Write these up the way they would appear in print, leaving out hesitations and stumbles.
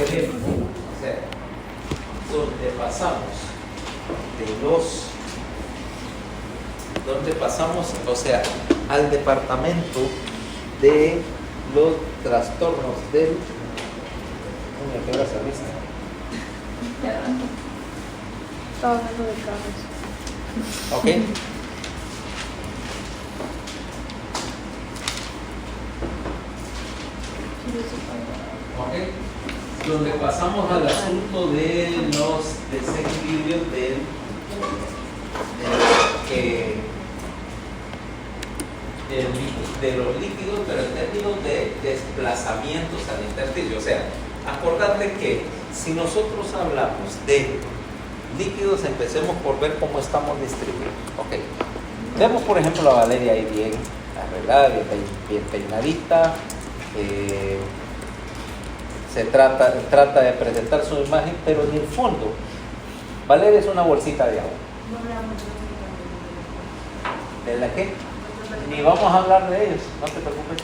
ejemplo, o sea, donde pasamos, o sea, al departamento de los trastornos del... ¿A qué hora saliste? Estaba hablando de carros. Ok. Ok. Donde pasamos al asunto de los desequilibrios de los líquidos, pero en términos de desplazamientos al intersticio. O sea, acordate que si nosotros hablamos de líquidos, empecemos por ver cómo estamos distribuidos. Ok. Vemos, por ejemplo, a Valeria ahí bien arreglada, bien peinadita. Se trata de presentar su imagen, pero en el fondo, Valeria es una bolsita de agua. ¿De la qué? Ni vamos a hablar de ellos, no te preocupes.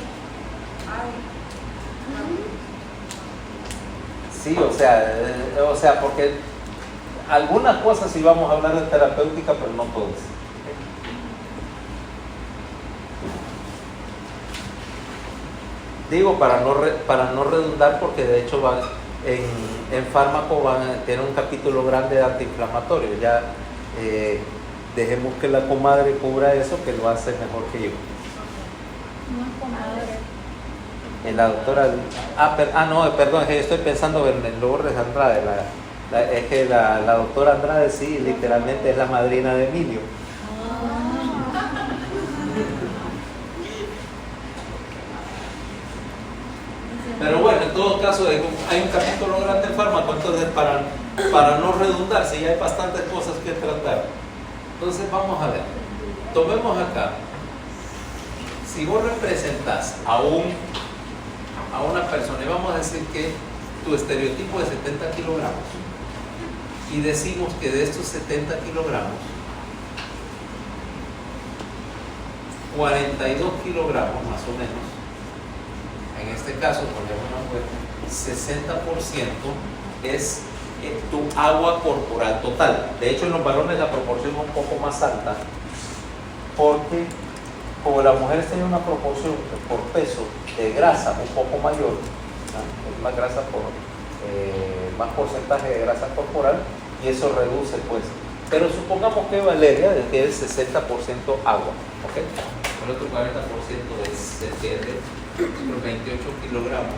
Sí, o sea, porque algunas cosas sí vamos a hablar de terapéutica, pero no todas. Digo, para no redundar, porque de hecho en fármaco tiene un capítulo grande de antiinflamatorios. Ya dejemos que la comadre cubra eso, que lo hace mejor que yo. La doctora... no, perdón, es que yo estoy pensando en Lourdes Andrade. Es que la doctora Andrade sí, literalmente es la madrina de Emilio. Pero bueno, en todo caso hay un capítulo grande en fármaco, entonces para no redundar, si ya hay bastantes cosas que tratar. Entonces vamos a ver, tomemos acá, si vos representas a una persona, y vamos a decir que tu estereotipo es 70 kilogramos, y decimos que de estos 70 kilogramos, 42 kilogramos más o menos, en este caso, ponemos 60% es tu agua corporal total. De hecho, en los varones la proporción es un poco más alta, porque como las mujeres tienen una proporción por peso de grasa un poco mayor, es más grasa más porcentaje de grasa corporal, y eso reduce, pues. Pero supongamos que Valeria que es 60% agua, ¿ok? El otro 40% se pierde, los 28 kilogramos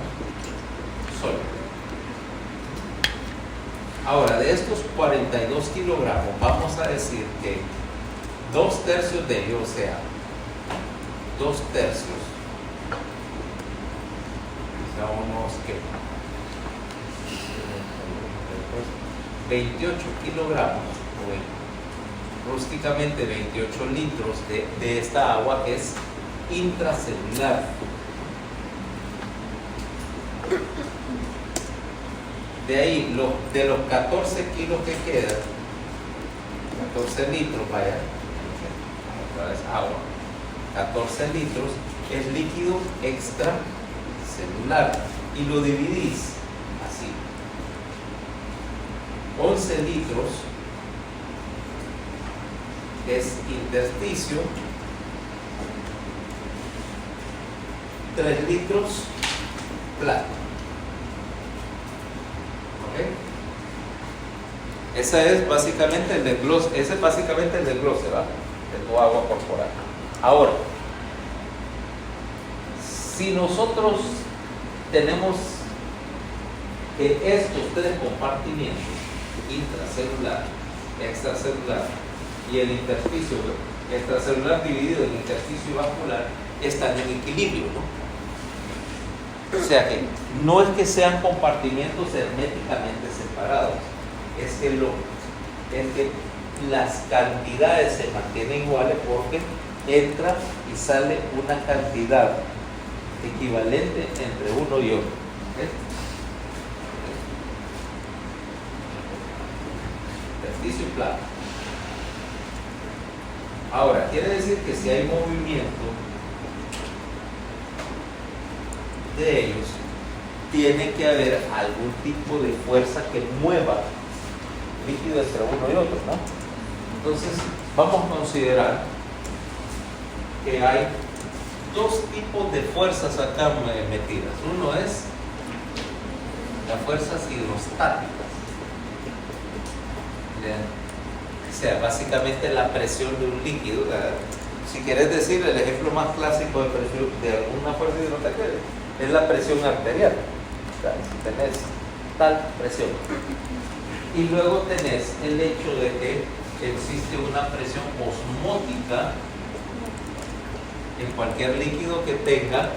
sólido. Ahora, de estos 42 kilogramos, vamos a decir que 2/3 de ellos, o sea, 2/3, quizá unos que 28 kilogramos, o rústicamente 28 litros de esta agua es intracelular. De ahí, de los 14 kilos que quedan, 14 litros, vaya, otra vez agua, 14 litros es líquido extracelular, y lo dividís así: 11 litros es intersticio, 3 litros plato. ¿Ok? Ese es básicamente el desglose, ¿va? De tu agua corporal. Ahora, si nosotros tenemos estos tres compartimientos, intracelular, extracelular y el intersticio extracelular dividido en intersticio vascular, están en equilibrio, ¿no? O sea que no es que sean compartimientos herméticamente separados, es que las cantidades se mantienen iguales, porque entra y sale una cantidad equivalente entre uno y otro. ¿Okay? Intersticio y plato. Ahora, quiere decir que si hay movimiento de ellos, tiene que haber algún tipo de fuerza que mueva líquido entre uno y otro, ¿no? Entonces, vamos a considerar que hay dos tipos de fuerzas acá metidas. Uno es las fuerzas hidrostáticas. Bien. O sea, básicamente la presión de un líquido. Si quieres decir, el ejemplo más clásico de presión de alguna fuerza hidrostática es la presión arterial. O sea, si tenés tal presión. Y luego tenés el hecho de que existe una presión osmótica en cualquier líquido que tenga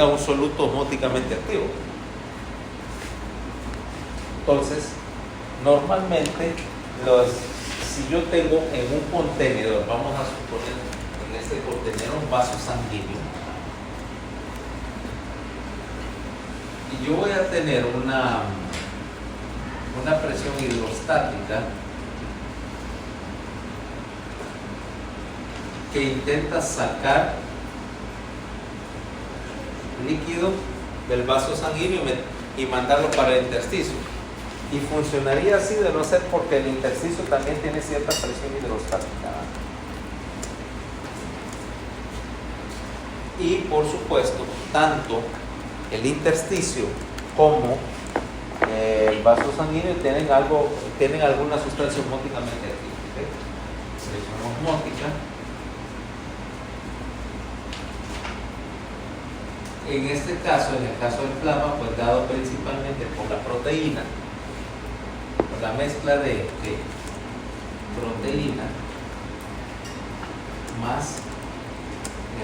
un soluto osmóticamente activo. Entonces, normalmente, si yo tengo en un contenedor, vamos a suponer en este contenedor un vaso sanguíneo, y yo voy a tener una presión hidrostática que intenta sacar líquido del vaso sanguíneo y mandarlo para el intersticio. Y funcionaría así de no ser porque el intersticio también tiene cierta presión hidrostática. Y por supuesto, tanto el intersticio como el vaso sanguíneo tienen alguna sustancia osmóticamente activa. ¿Okay? Presión osmótica. En este caso, en el caso del plasma, pues dado principalmente por la proteína, por la mezcla de proteína más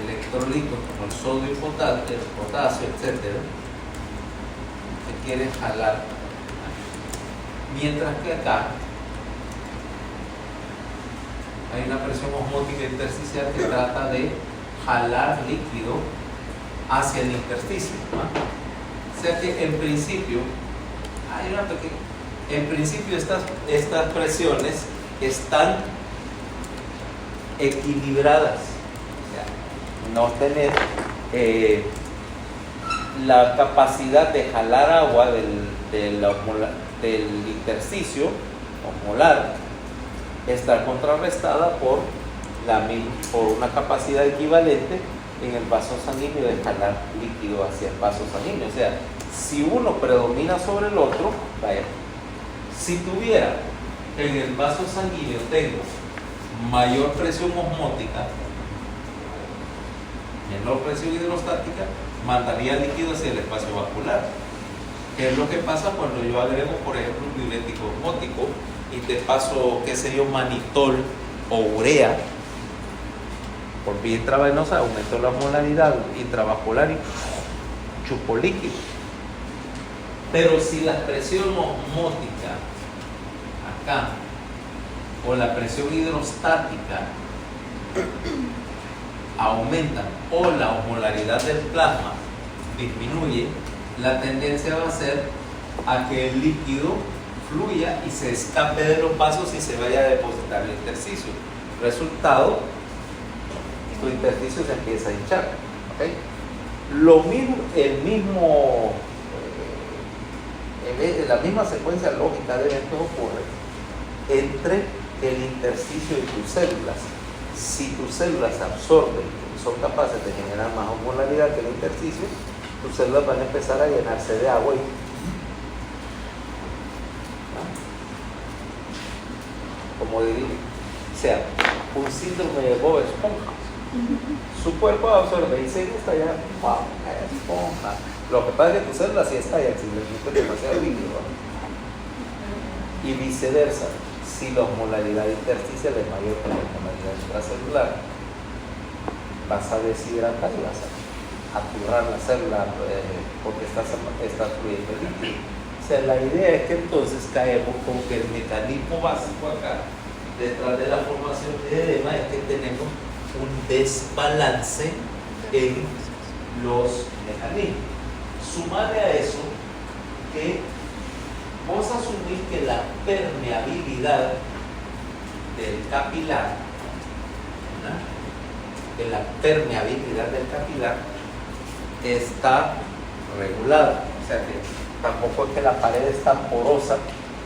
electrolitos como el sodio y potasio, etcétera, que quieren jalar. Mientras que acá hay una presión osmótica intersticial que trata de jalar líquido hacia el intersticio, ¿no? O sea que en principio estas presiones están equilibradas. O sea, no tener la capacidad de jalar agua del intersticio osmolar está contrarrestada por una capacidad equivalente en el vaso sanguíneo de jalar líquido hacia el vaso sanguíneo. O sea, si uno predomina sobre el otro, vaya, si tuviera en el vaso sanguíneo tengo mayor presión osmótica, menor presión hidrostática, mandaría líquido hacia el espacio vascular. ¿Qué es lo que pasa cuando yo agrego, por ejemplo, un diurético osmótico y te paso, qué sé yo, manitol o urea por vía intravenosa? Aumentó la osmolaridad intravascular y chupo líquido. Pero si la presión osmótica acá o la presión hidrostática aumentan o la osmolaridad del plasma disminuye, la tendencia va a ser a que el líquido fluya y se escape de los vasos y se vaya a depositar el intersticio. Resultado, tu intersticio se empieza a hinchar. ¿Okay? La misma secuencia lógica de eventos ocurre entre el intersticio y tus células. Si tus células absorben y son capaces de generar más osmolaridad que el intersticio, tus células van a empezar a llenarse de agua como diría, o sea, un síndrome de Bob Esponja. Su cuerpo absorbe y se estalla, wow, esponja. Lo que pasa es que tus células sí estallan si les metes demasiado líquido, ¿no? Y viceversa, si la osmolaridad intersticial es mayor que la osmolaridad intracelular, vas a deshidratar y vas a aturar la célula porque estás fluyendo líquido. O sea, la idea es que entonces caemos con que el mecanismo básico acá, detrás de la formación de edema, es que tenemos un desbalance en los mecanismos. Sumale a eso que vos asumís que la permeabilidad del capilar, ¿no? Que la permeabilidad del capilar está regulada. O sea que tampoco es que la pared es tan porosa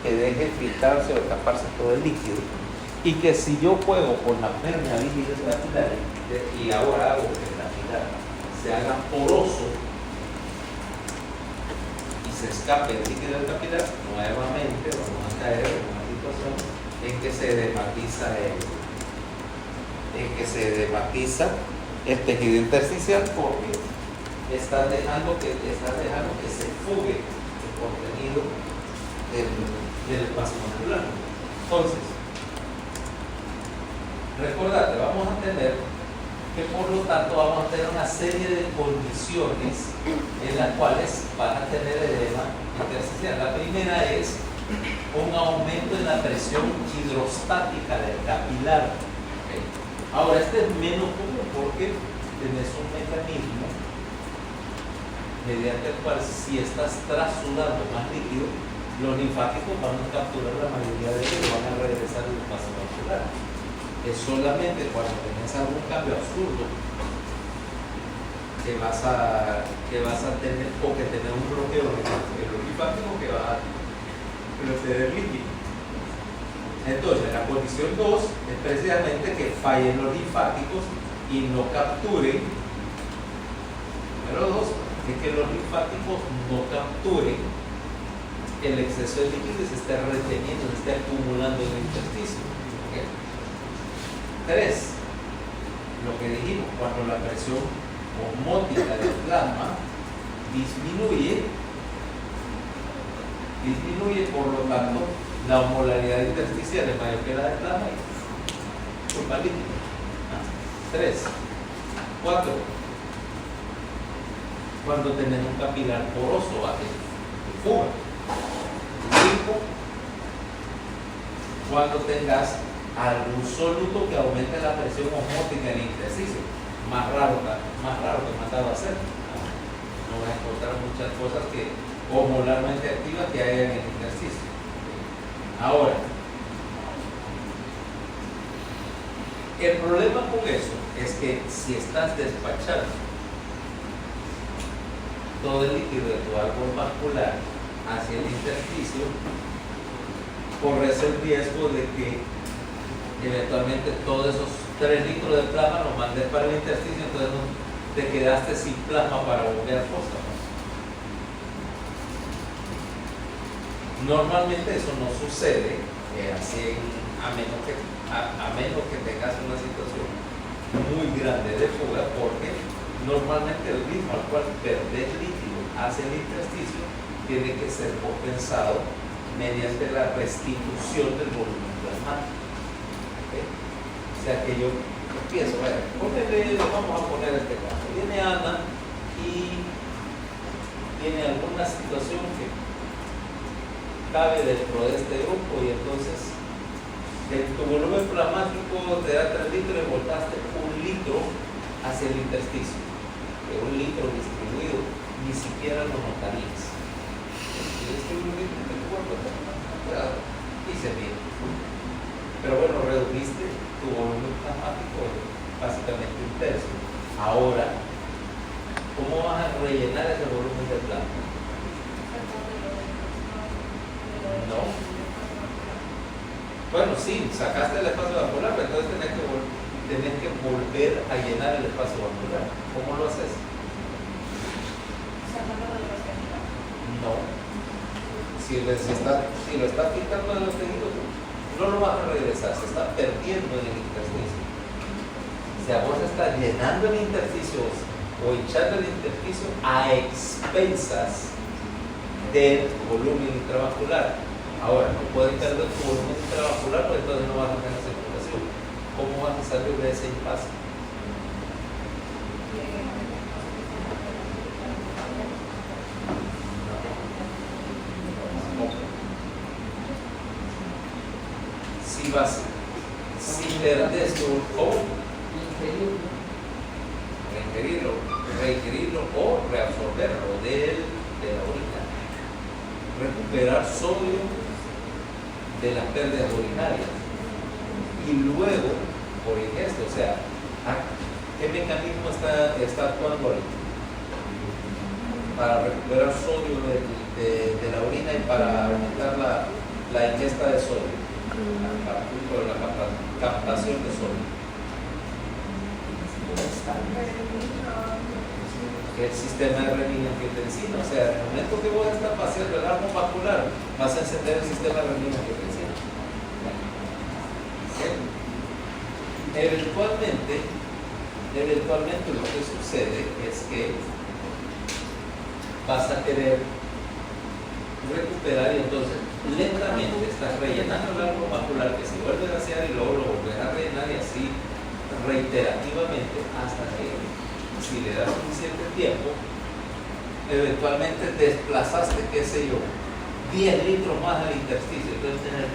que deje filtrarse o taparse todo el líquido. Y que si yo juego con la permeabilidad capilar y ahora hago que el capilar se haga poroso y se escape el líquido del capilar, nuevamente vamos a caer en una situación en que se dematiza el tejido intersticial porque estás dejando que se fugue el contenido del espacio vascular. Entonces, recordate, vamos a tener que por lo tanto vamos a tener una serie de condiciones en las cuales van a tener edema intersticial. La primera es un aumento en la presión hidrostática del capilar. ¿Okay? Ahora, este es menos común porque tienes un mecanismo mediante el cual si estás trasudando más líquido, los linfáticos van a capturar la mayoría de ellos y van a regresar al espacio vascular. Es solamente cuando tenés algún cambio absurdo que vas a tener o que tener un bloqueo linfático que va a proceder líquido. Entonces, la condición 2 es precisamente que fallen los linfáticos y no capturen. Número 2 es que los linfáticos no capturen el exceso de líquido y se esté reteniendo, se esté acumulando en el intersticio. ¿Okay? 3. Lo que dijimos, cuando la presión osmótica del plasma disminuye, por lo tanto, la osmolaridad intersticial es mayor que la del plasma y culpa líquido. 3. 4. Cuando tenés un capilar poroso, fuga. 5. Cuando tengas algún soluto que aumente la presión osmótica en el intersticio, más raro que mandado a hacer. No vas a encontrar muchas cosas que osmolarmente activas que hay en el intersticio. Ahora, el problema con eso es que si estás despachando todo el líquido de tu árbol vascular hacia el intersticio, corres el riesgo de que eventualmente todos esos 3 litros de plasma los mandes para el intersticio, entonces te quedaste sin plasma para bombear fósforos. Normalmente eso no sucede, a menos que tengas una situación muy grande de fuga, porque normalmente el ritmo al cual perder líquido hacia el intersticio tiene que ser compensado mediante la restitución del volumen plasmático. ¿Okay? O sea que yo empiezo, vamos a poner este caso. Viene Ana y tiene alguna situación que cabe dentro de este grupo y entonces tu volumen plasmático te da 3 litros y voltaste 1 litro hacia el intersticio. Que 1 litro distribuido ni siquiera lo notarías. Hice bien. Pero bueno, redujiste tu volumen plasmático básicamente 1/3. Ahora, ¿cómo vas a rellenar ese volumen de plasma? No. Bueno, sí, sacaste el espacio vascular, pero entonces tenés que volver a llenar el espacio vascular. ¿Cómo lo haces? No. Si lo estás quitando de los tejidos, no lo vas a regresar, se está perdiendo en el intersticio. O sea, vos estás llenando el intersticio o hinchando el intersticio a expensas del volumen intravascular. Ahora, no puedes perder tu volumen intravascular, pues entonces no vas a tener circulación. ¿Cómo vas a salir de ese impasse? Si perdes tu reingerirlo o reabsorberlo de la orina, recuperar sodio de las pérdidas urinarias y luego por ingesto, o sea, ¿qué mecanismo está actuando ahorita? para recuperar sodio de la orina y para aumentar la ingesta de sodio, la captación de sodio. El sistema de renin-angiotensina, o sea, en el momento que vos estás vaciando el arco vascular, vas a encender el sistema de renin-angiotensina. Eventualmente lo que sucede es que vas a querer recuperar y entonces lentamente estás rellenando el arco vascular que se vuelve a vaciar y luego lo volverás a rellenar y así reiterativamente hasta que, si le das suficiente tiempo, eventualmente desplazaste, qué sé yo, 10 litros más al intersticio. Entonces tener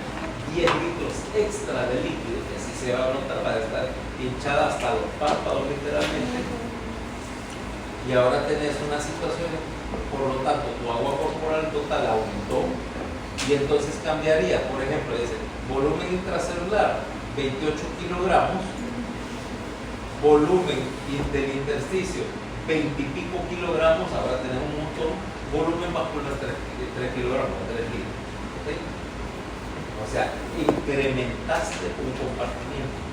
10 litros extra de líquido, que así se va a notar, va a estar hinchada hasta los párpados literalmente. Y ahora tenés una situación, por lo tanto, tu agua corporal total aumentó y entonces cambiaría, por ejemplo, dice, volumen intracelular 28 kilogramos, volumen del intersticio 20 y pico kilogramos, ahora tenemos un montón, volumen vascular 3 kilogramos, 3 litros. ¿Okay? O sea, incrementaste un compartimiento.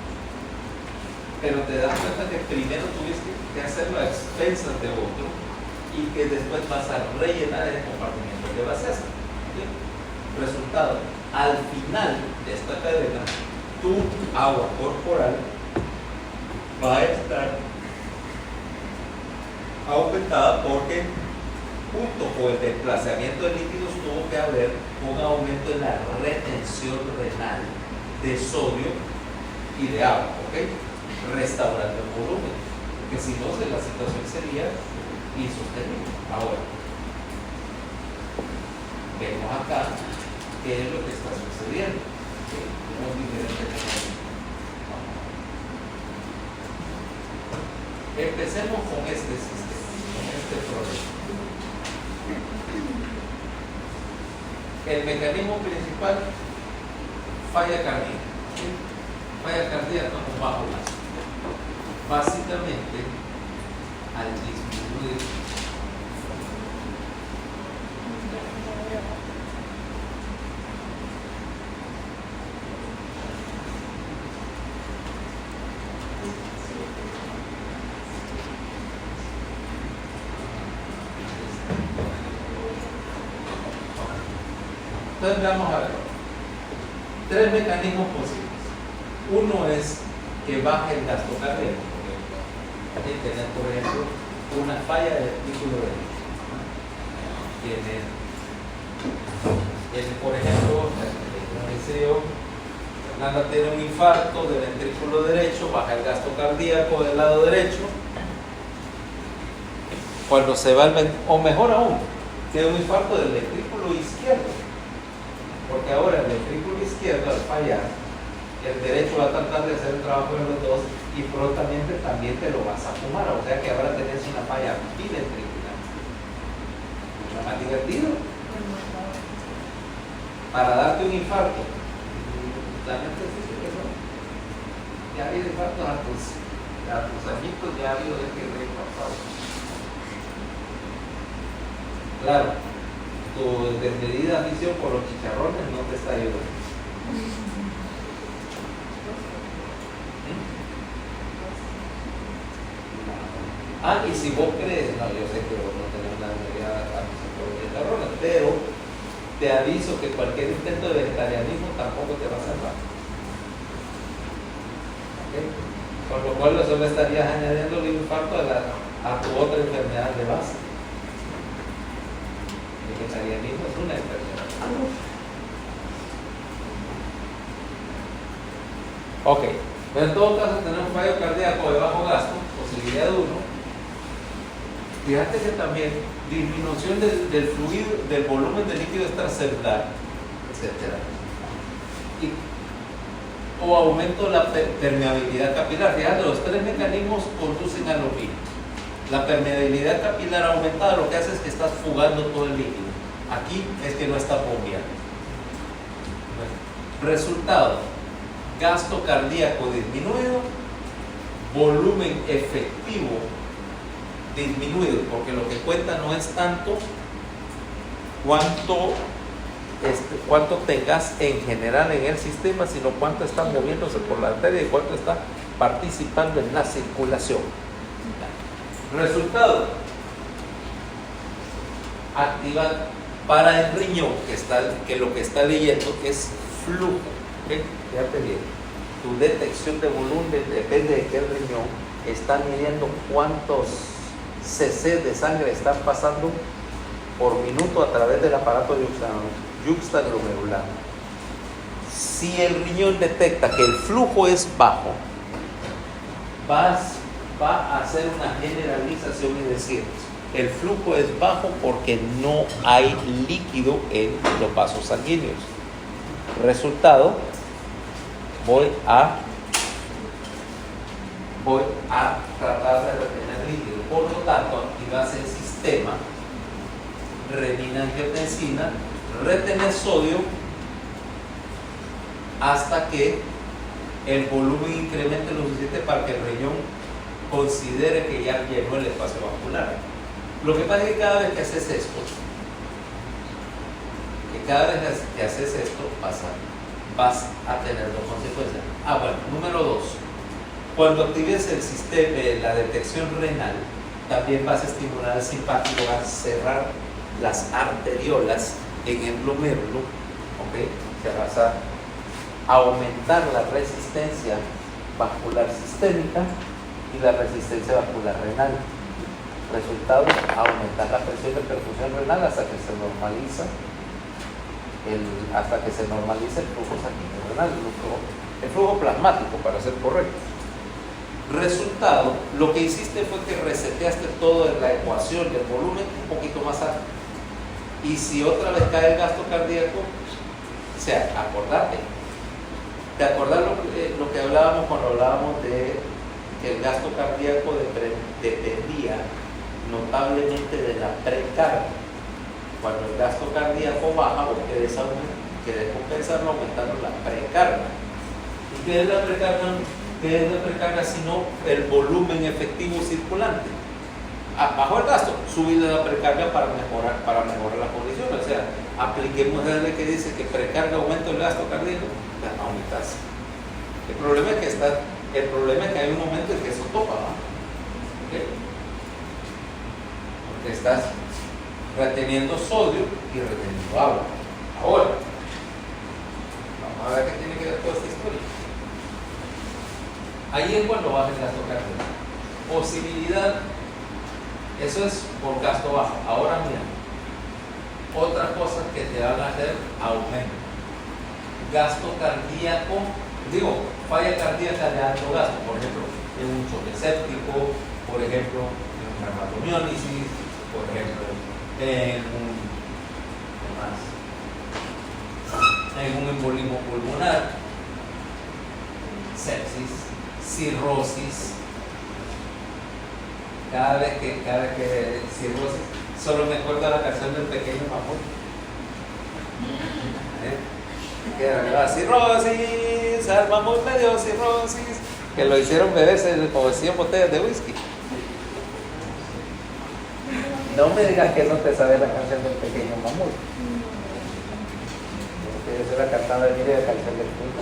Pero te das cuenta que primero tuviste que hacerlo a expensas de otro y que después vas a rellenar el compartimiento que vas a hacer. ¿Okay? Resultado, al final de esta cadena, tu agua corporal va a estar aumentada porque junto con el desplazamiento de líquidos tuvo que haber un aumento en la retención renal de sodio y de agua, ¿ok? Restaurando el volumen, porque si no, la situación sería insostenible. Ahora, vemos acá qué es lo que está sucediendo. Tenemos diferentes cosas. Empecemos con este sistema, con este problema. El mecanismo principal, falla cardíaca. Falla cardíaca con bajo gasto. Básicamente, al disminuir entonces vamos a ver 3 mecanismos posibles. Uno es que baje el gasto cardíaco, porque tener, por ejemplo, una falla del ventrículo derecho. Tiene, por ejemplo, Fernanda tiene un infarto del ventrículo derecho, baja el gasto cardíaco del lado derecho. Cuando se va o mejor aún, tiene un infarto del ventrículo izquierdo. Porque ahora el ventrículo izquierdo, al fallar, el derecho va a tratar de hacer el trabajo de los dos y prontamente también te lo vas a fumar. O sea que ahora tenés una falla biventricular. Mucho más divertido. Para darte un infarto. La mente dice que no. Ya ha habido infartos a tus añitos, ya ha habido de que reinfartado. Claro. Tu desmedida afición por los chicharrones no te está ayudando. Y si vos crees, no, yo sé que vos no tenés una desmedida afición por los chicharrones, pero te aviso que cualquier intento de vegetarianismo tampoco te va a salvar. ¿Okay? Con lo cual solo estarías añadiendo el infarto a tu otra enfermedad de base. El vegetarianismo es una enfermedad. Ok, pero en todo caso tenemos un fallo cardíaco de bajo gasto, posibilidad de 1. Fíjate que también disminución del fluido, del volumen de líquido extracelular, etc. O aumento de la permeabilidad capilar. Fíjate, los 3 mecanismos conducen a lo mismo. La permeabilidad capilar aumentada lo que hace es que estás fugando todo el líquido. Aquí es que no está bombeando. Bueno, resultado, gasto cardíaco disminuido, volumen efectivo disminuido, porque lo que cuenta no es tanto cuánto tengas en general en el sistema, sino cuánto está moviéndose por la arteria y cuánto está participando en la circulación. Resultado: activa para el riñón, que lo que está leyendo es flujo. ¿Okay? Fíjate bien, tu detección de volumen depende de que el riñón está midiendo cuántos cc de sangre están pasando por minuto a través del aparato yuxtaglomerular. Si el riñón detecta que el flujo es bajo, va a hacer una generalización y decir: el flujo es bajo porque no hay líquido en los vasos sanguíneos. Resultado: voy a tratar de retener líquido. Por lo tanto, activas el sistema renina-angiotensina, retener sodio hasta que el volumen incremente lo suficiente para que el riñón considere que ya llenó el espacio vascular. Lo que pasa es que cada vez que haces esto, vas a tener dos consecuencias. Bueno, número 2, cuando actives el sistema, la detección renal, también vas a estimular el simpático, vas a cerrar las arteriolas en el glomérulo, ¿ok? Que vas a aumentar la resistencia vascular sistémica y la resistencia vascular renal. Resultado: aumentar la presión de perfusión renal hasta que se normaliza el flujo sanguíneo renal, el flujo plasmático, para ser correcto. Resultado: lo que hiciste fue que reseteaste toda la ecuación del volumen un poquito más alto. Y si otra vez cae el gasto cardíaco, o sea, ¿te acordás lo que hablábamos cuando hablábamos de que el gasto cardíaco dependía notablemente de la precarga? Cuando el gasto cardíaco baja, vos querés compensarlo aumentando la precarga. ¿Y qué es la precarga? ¿Qué es la precarga sino el volumen efectivo circulante? Bajo el gasto, subir la precarga para mejorar las condiciones. O sea, apliquemos la ley que dice que precarga aumenta el gasto cardíaco, la aumentas. El problema es que hay un momento en que eso topa, ¿no? ¿Okay? Porque estás reteniendo sodio y reteniendo agua. Ahora, vamos a ver qué tiene que ver toda esta historia. Ahí es cuando baja el gasto cardíaco. Posibilidad, eso es por gasto bajo. Ahora mira, otras cosas que te van a hacer aumento. Gasto cardíaco, falla cardíaca de alto gasto, por ejemplo, en un choque séptico, por ejemplo, en una hematomiólisis, por ejemplo, en un embolismo pulmonar, sepsis, cirrosis. Cada vez que cirrosis, solo me acuerdo la canción del pequeño mamut. Que era cirrosis, al mamut me dio cirrosis, que lo hicieron beberse como 100 botellas de whisky. No me digas que no te sabes la canción del pequeño mamut. Porque yo se la cantaba de la canción del punto.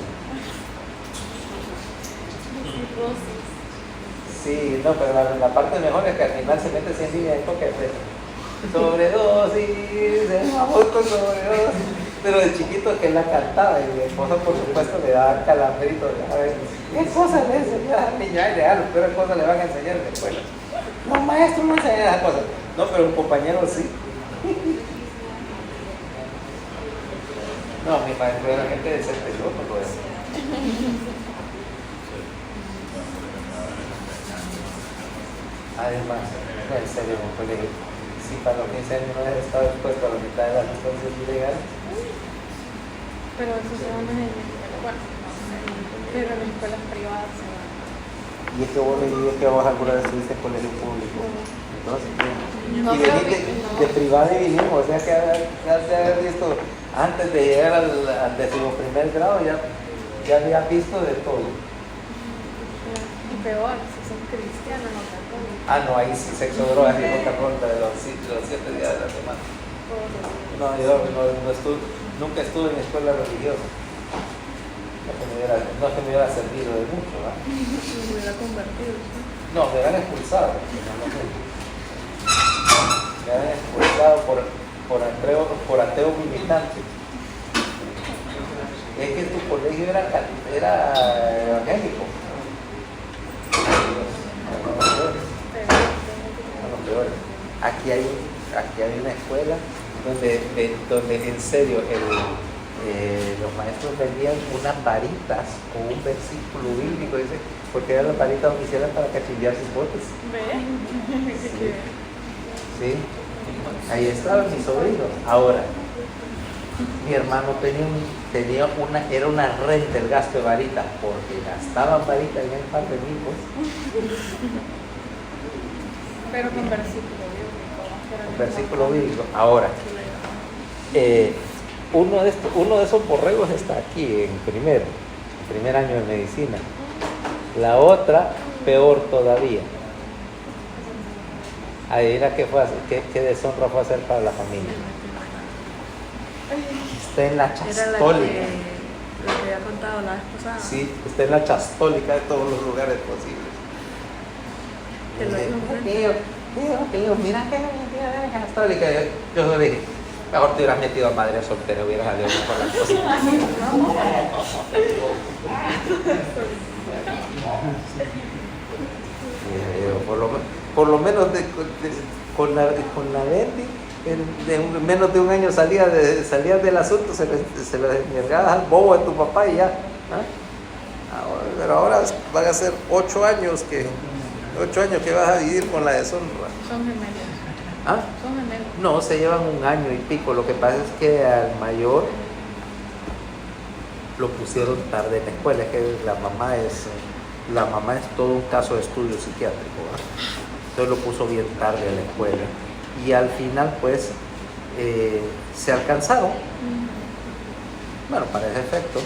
Sí, no, pero la parte mejor es que al final se mete 100 líneas de toque. Sobredosis, el mamut con sobredosis. Pero de chiquito que la cantaba y mi esposa, por supuesto, le daba calambrito. A ver, ¿qué cosas le enseñaba al niño? Ay, lo peor cosas le van a enseñar en la escuela. No, maestro, no enseña esas cosas. No, pero un compañero sí. No, mi maestro era gente de ser peloso, pues. Además, en serio, en un colegio, si para los 15 años no has estado expuesto a la mitad de las sustancias ilegales. Pero eso se van en bueno, pero en las escuelas privadas se van. Y es que vos alguna vez estuviste en colegio público. Entonces, No, y veniste de privado y vinimos, o sea que has de haber visto, antes de llegar al 11º grado, ya había visto de todo. peor si son cristianos o católicos. Ah, no, ahí sí, sexo, drogas y rock and roll de los 7 días de la semana. No, yo nunca estuve en escuela religiosa. No que me hubiera servido de mucho, ¿verdad? Me hubiera convertido. No, me hubieran expulsado. Me hubieran expulsado por ateo militante. Es que tu colegio era evangélico. Los peores. Aquí hay una escuela donde en serio los maestros vendían unas varitas con un versículo bíblico, dice, porque eran las varitas oficiales para cachillar sus botes. ¿Ve? Sí. Ahí estaban mis sobrinos. Ahora, mi hermano era una red del gasto de varitas, porque gastaban varitas en el par de hijos. Pero con versículo bíblico. Un versículo bíblico. Ahora, uno de esos borregos está aquí en primer año de medicina. La otra, peor todavía. Adivina qué deshonra fue a hacer para la familia. Está en la chastólica. Lo que había contado la vez pasada. Sí, está en la chastólica de todos los lugares posibles. Tío, mira que la chastólica. Yo le dije, mejor te hubieras metido a madre soltera, hubieras salido mejor la cosa. Por lo menos con la Bendy, en menos de un año salías del asunto, se lo desmiergabas al bobo de tu papá y ya. ¿Ah? Pero ahora van a ser 8 años que vas a vivir con la deshonra. Son gemelos. ¿Ah? Son gemelos. No, se llevan 1 año y pico. Lo que pasa es que al mayor lo pusieron tarde en la escuela. Es que la mamá es todo un caso de estudio psiquiátrico, ¿verdad? Entonces lo puso bien tarde en la escuela. Y al final, pues, se alcanzaron. Bueno, para ese efecto,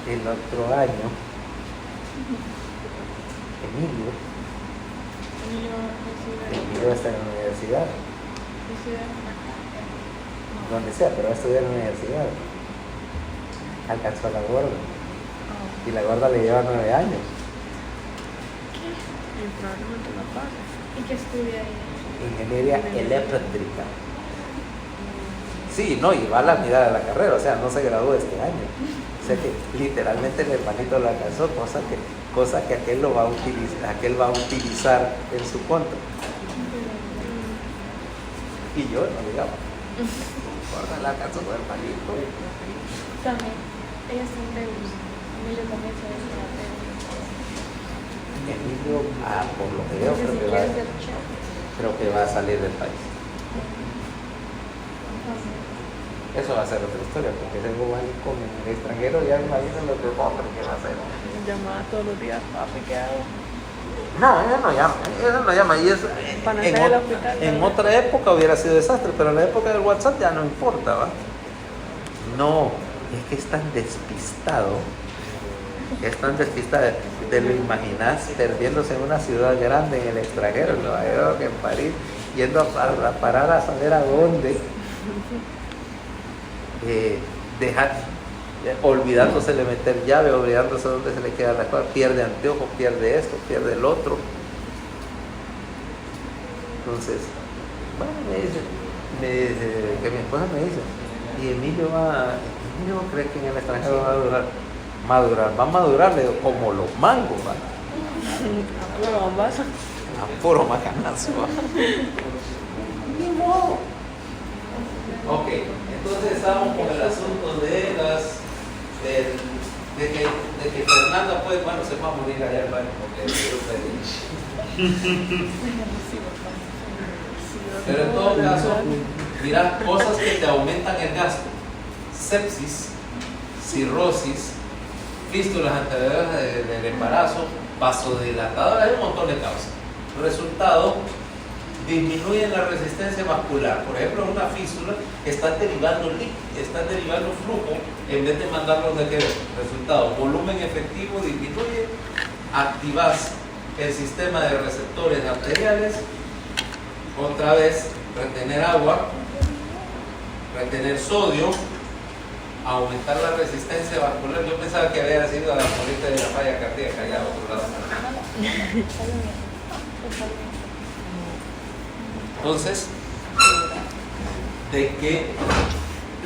el otro año, Emilio está en la universidad. Donde sea, pero va a estudiar en la universidad. Alcanzó a la gorda. Y la gorda le lleva 9 años. ¿Y qué estudia ahí? Ingeniería eléctrica. Sí, no, y va a la mitad de la carrera, o sea, no se graduó este año. O sea que literalmente el hermanito lo alcanzó, cosa que aquel va a utilizar en su contra. Y yo no, digamos. Gorda, la alcanzó con el hermanito. También. Ella está en Reus. Emilio también se ve. Emilio, por lo que veo, creo que va a salir del país. Eso va a ser otra historia, porque ese Bobali con el extranjero ya imagino lo que va a hacer. Llamaba todos los días, papi, ¿qué hago? No, ella no llama. Y en otra época hubiera sido desastre, pero en la época del WhatsApp ya no importa, ¿va? No, es que es tan despistado. Te lo imaginas perdiéndose en una ciudad grande en el extranjero, en Nueva York, en París, yendo a parar a saber a dónde, olvidándose de meter llave, olvidándose de dónde se le queda la cosa, pierde anteojos, pierde esto, pierde el otro. Entonces, bueno, me dice que mi esposa me dice, y Emilio cree que en el extranjero va a madurar, le digo, como los mangos, ¿va? A puro macanazo, ¿va? Ni modo. Ok, entonces estamos con el asunto de que Fernanda, pues, bueno, se va a morir allá al baño, porque pero en todo caso, mira, cosas que te aumentan el gasto: sepsis, cirrosis, fístulas anteriores del embarazo, vasodilatadores, hay un montón de causas. Resultado, disminuyen la resistencia vascular. Por ejemplo, en una fístula están derivando flujo en vez de mandarlos de qué. Resultado, volumen efectivo disminuye, activas el sistema de receptores arteriales, otra vez retener agua, retener sodio, aumentar la resistencia vascular. Yo pensaba que había sido la muerte de la falla cardíaca allá a otro lado. Entonces, de que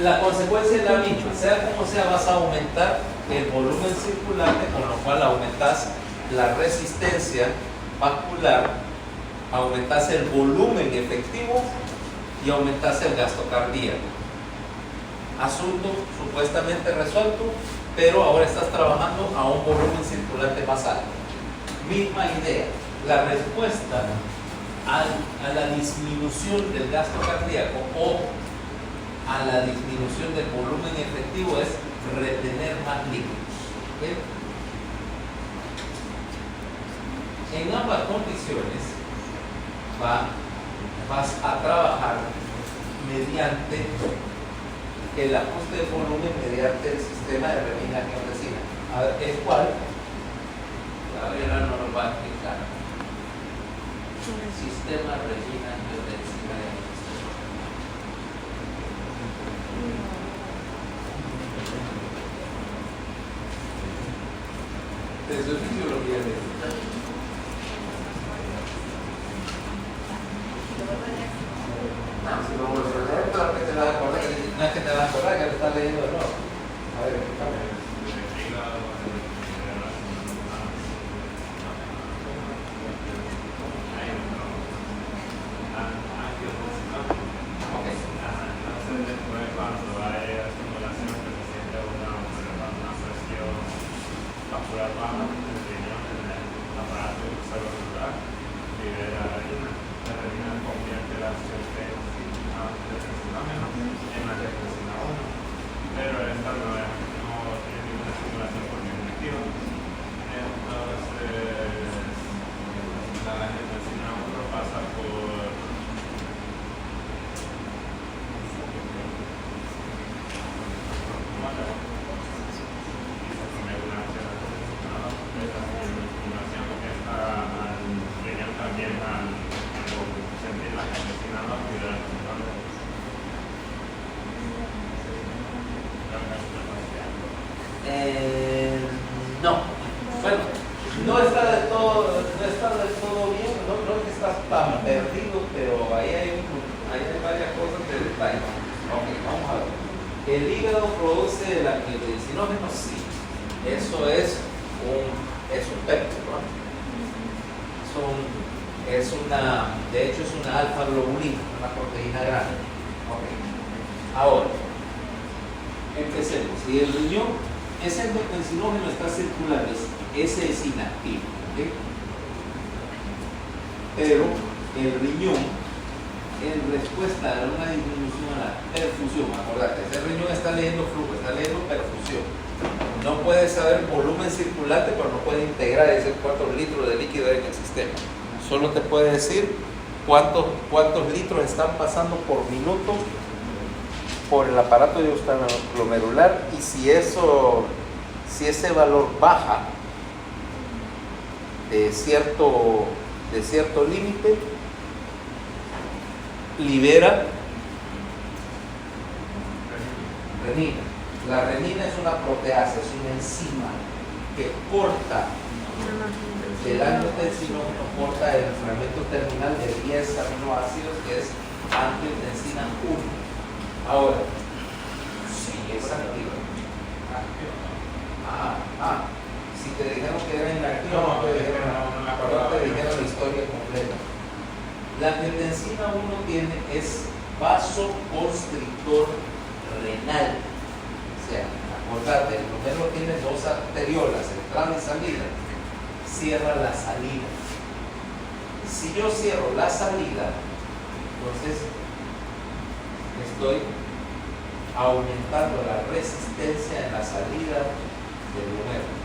la consecuencia es la misma, sea como sea, vas a aumentar el volumen circulante, con lo cual aumentas la resistencia vascular, aumentas el volumen efectivo y aumentas el gasto cardíaco. Asunto supuestamente resuelto, pero ahora estás trabajando a un volumen circulante más alto. Misma idea, la respuesta a la disminución del gasto cardíaco o a la disminución del volumen efectivo es retener más líquidos. ¿Okay? En ambas condiciones vas a trabajar mediante el ajuste de volumen mediante el sistema de renina-angiotensina. A ver, ¿es cuál? Gabriela no nos va a explicar. Sistema renina-angiotensina. Eso es fisiología médica. Si lo vuelves a leer, claro que te vas a acordar, no es que te vas a acordar que lo estás leyendo de nuevo. A ver, explícame. No, bueno, no está del todo bien, no creo que estás tan perdido, pero ahí hay varias cosas de detalle. Ok, vamos a ver. ¿El hígado produce el angiotensinógeno? Sí, eso es un péptido, ¿no? De hecho es una alfa-globulina, una proteína grande. Okay. Ahora, empecemos. Si el riñón, ese angiotensinógeno está circulando, ese es inactivo, ¿okay? Pero el riñón, en respuesta a una disminución a la perfusión, acordate, ese riñón está leyendo flujo, está leyendo perfusión. No puede saber volumen circulante, pero no puede integrar ese cuántos litros de líquido hay en el sistema. Solo te puede decir cuántos litros están pasando por minuto por el aparato glomerular, y si ese valor baja de cierto límite, libera renina. La renina es una proteasa, es una enzima que corta el angiotensinógeno, corta el fragmento terminal de 10 aminoácidos, que es angiotensina 1. Ahora, sí, es activa. Si te dijeron que era inactiva, no te dijeron la historia completa. La angiotensina 1 es vasoconstrictor renal. O sea, acordate, el glomérulo tiene dos arteriolas, entrada y salida. Cierra la salida. Si yo cierro la salida, entonces estoy aumentando la resistencia en la salida del glomérulo.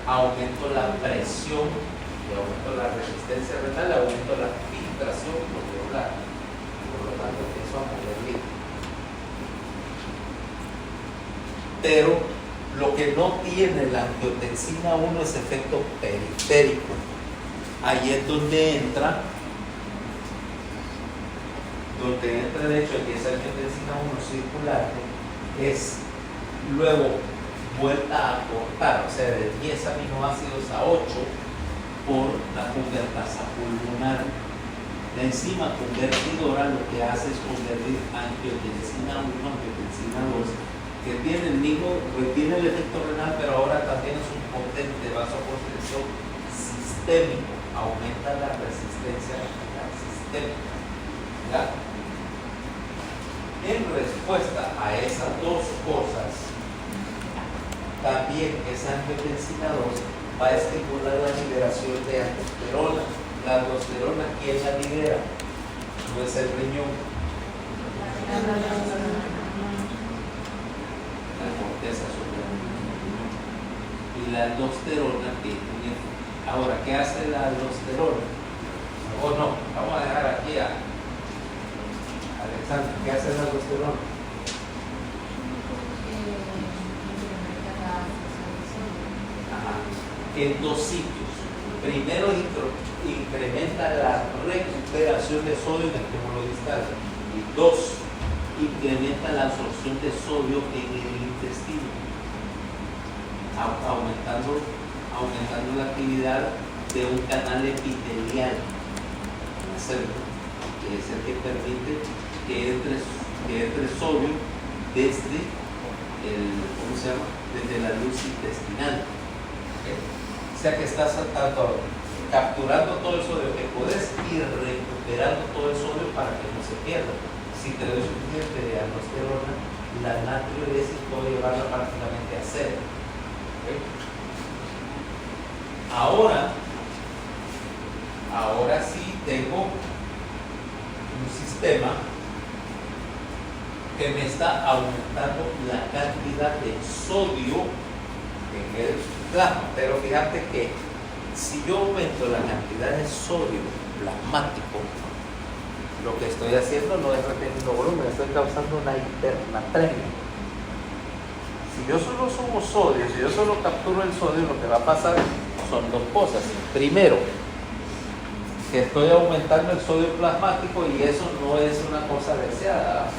Aumento la presión y aumento la resistencia renal, aumento la filtración glomerular. Por lo tanto, empiezo a mover líquido. Pero lo que no tiene la angiotensina 1 es efecto periférico. ahí es donde entra el hecho de que esa angiotensina 1 circulante es luego vuelta a cortar, o sea, de 10 aminoácidos a 8 por la convertasa pulmonar. La enzima convertidora lo que hace es convertir angiotensina 1 a angiotensina 2, que tiene retiene el efecto renal, pero ahora también es un potente vasoconstrictor sistémico, aumenta la resistencia renal sistémica. ¿Ya? En respuesta a esas dos cosas, también esa angiotensina 2 va a estimular la liberación de aldosterona. La aldosterona, ¿quién la libera? No es el riñón. La corteza sobre el riñón. Y la aldosterona tiene. Ahora, ¿qué hace la aldosterona? O no, vamos a dejar aquí a Alexandra. ¿Qué hace la aldosterona? En dos sitios. Primero incrementa la recuperación de sodio en el túmulo distal y dos, incrementa la absorción de sodio en el intestino, aumentando la actividad de un canal epitelial en la célula, que es el que permite que entre sodio desde desde la luz intestinal. O sea que estás capturando todo el sodio que puedes y recuperando todo el sodio para que no se pierda. Si te doy suficiente de aldosterona, la natriuresis puede llevarla prácticamente a cero. Ahora sí tengo un sistema que me está aumentando la cantidad de sodio en el plasma, pero fíjate que si yo aumento la cantidad de sodio plasmático, lo que estoy haciendo no es reteniendo volumen, estoy causando una hipernatremia. Si yo solo sumo sodio, si yo solo capturo el sodio, lo que va a pasar son dos cosas. Primero, que estoy aumentando el sodio plasmático y eso no es una cosa deseada.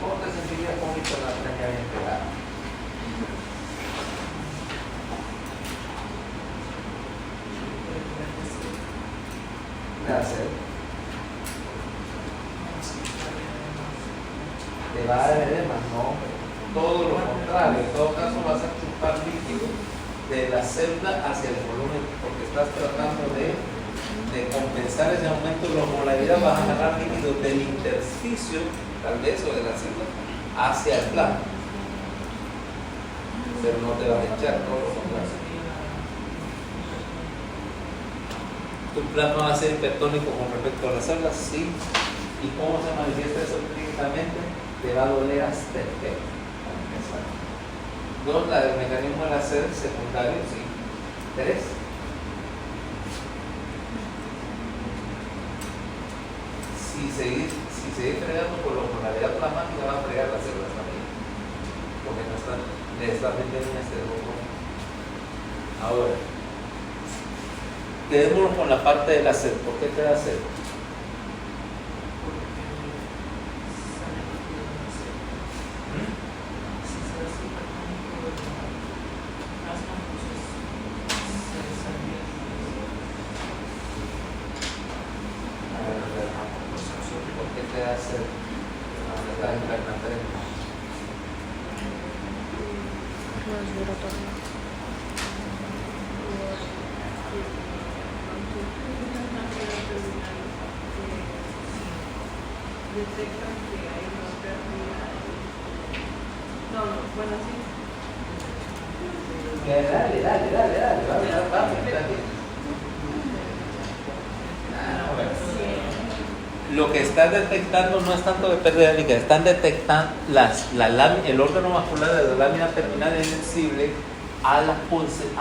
¿Cómo te sentirías con hipernatremia bien pegada? Hacer. Te va a dar edemas, no, todo lo contrario. En todo caso vas a chupar líquido de la célula hacia el volumen porque estás tratando de compensar ese aumento de la osmolaridad. Vas a agarrar líquido del intersticio, tal vez, o de la célula hacia el plasma, pero no te vas a echar, todo lo contrario. ¿Tu plasma va a ser hipertónico con respecto a las células? Sí. ¿Y cómo se manifiesta eso clínicamente? Te va a doler hasta el pecho. Dos, el mecanismo de la sed secundario, sí. Tres, si seguir fregando por la osmolaridad plasmática, va a fregar las células también, porque le están metiendo un esteroide. Ahora, quedémonos con la parte de la sed. ¿Por qué te da sed? ¿Por qué te da sed? Estás hipernatremia. Detectan que hay una pérdida. No, bueno, sí. Dale. Lo que estás detectando no es tanto de pérdida de líquido, están detectando el órgano vascular de la lámina terminal es sensible a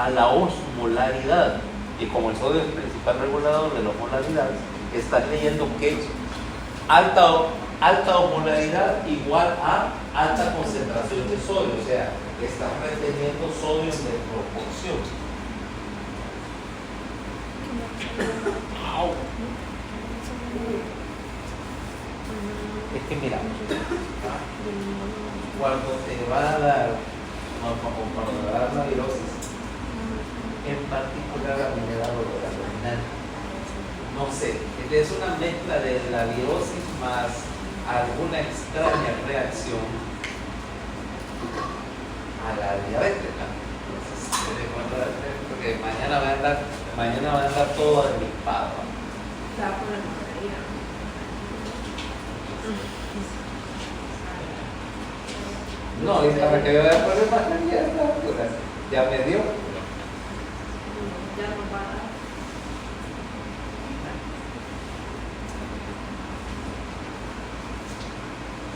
la osmolaridad. Y como el sodio es el principal regulador de la osmolaridad, estás leyendo que alta osmolaridad igual a alta concentración de sodio, o sea, estás reteniendo sodio en desproporción. Au. Es que mira, cuando te va a dar, cuando te va a dar la virosis, en particular a mí me da dolor abdominal. No sé, es una mezcla de la virosis más alguna extraña reacción a la diabetes, ¿no? Entonces, porque mañana va a andar todo enrispado. Te va a poner mascarilla. No, y para que vaya a poner mascarilla, ya me dio. Ya no va a dar.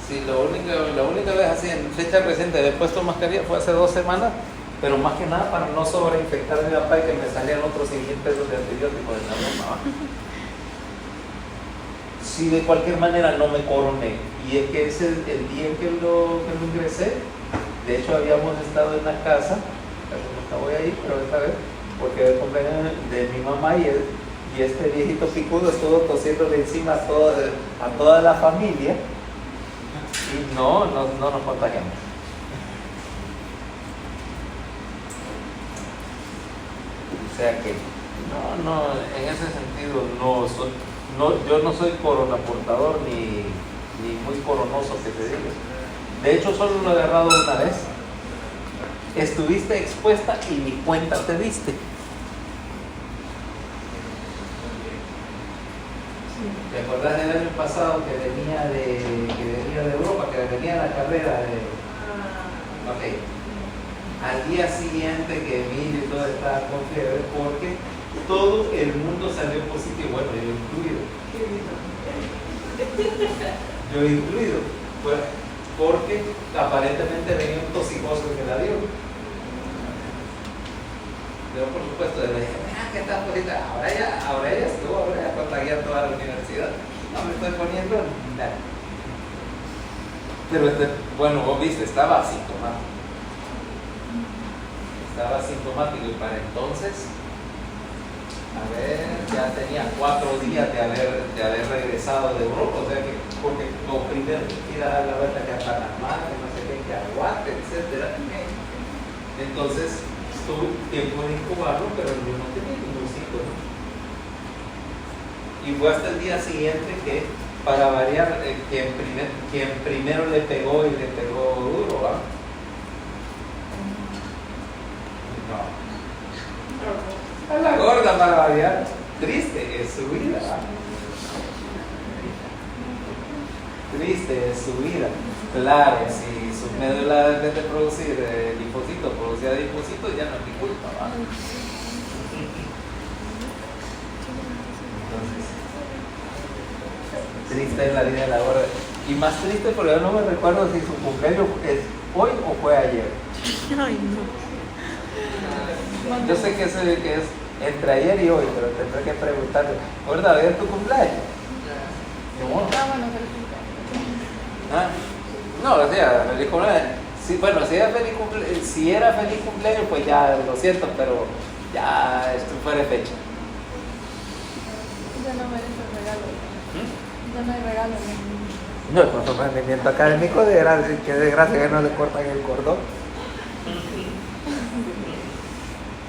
Sí, la única vez así en fecha reciente le he puesto mascarilla fue hace 2 semanas, pero más que nada para no sobreinfectar a mi papá y que me salían otros 100,000 pesos de antibióticos en la broma. Si de cualquier manera no me coroné, y es que ese el día en que lo ingresé, de hecho habíamos estado en la casa, no voy a ir, pero esta vez, porque era el cumpleaños de mi mamá y este viejito picudo estuvo tosiéndole encima a toda la familia. Y no nos contagiamos. O sea que, no, en ese sentido, yo no soy coronaportador ni muy coronoso que te diga. De hecho, solo lo he agarrado una vez. Estuviste expuesta y ni cuenta te diste. ¿Te acordás del año pasado que venía de Europa, que venía la carrera de... Ok. Al día siguiente que Emilio y todo estaba con fiebre, porque todo el mundo salió positivo, bueno, yo incluido, pues, porque aparentemente venía un tosigoso en el avión. Pero por supuesto, le dije, ¿qué tal, cosita? Ahora ya estuvo, ahora ya contagié a toda la universidad. No me estoy poniendo nada. Pero bueno, vos viste, estaba asintomático. Y para entonces, a ver, ya tenía 4 días de haber regresado de Europa, o sea que, porque lo primero que ir a dar la vuelta que a Panamá, que no sé qué, que aguante, etc. Entonces, tuve tiempo de incubarlo, pero yo no tenía ningún síntoma. Y fue hasta el día siguiente que, para variar, quien primero le pegó y le pegó duro, ¿va? No. A la gorda, para variar. Triste es su vida, ¿va? Triste es su vida. Claro, si su médula en vez de producir linfocitos producía linfocitos, ya no es mi culpa, ¿va? Entonces, triste es la vida de la gorda. Y más triste porque yo no me recuerdo si su cumpleaños es hoy o fue ayer. Ay, no. Yo sé que es entre ayer y hoy, pero tendré que preguntarle, ¿verdad? ¿Hoy es tu cumpleaños? ¿Cómo? Bueno, ¿Ah? No, o sea, feliz cumpleaños. Sí, bueno, si era feliz cumpleaños, pues ya lo siento, pero ya esto fuera de fecha. ya no merece regalo. Ya no hay regalo. No, con su rendimiento académico, que desgracia que no le cortan el cordón.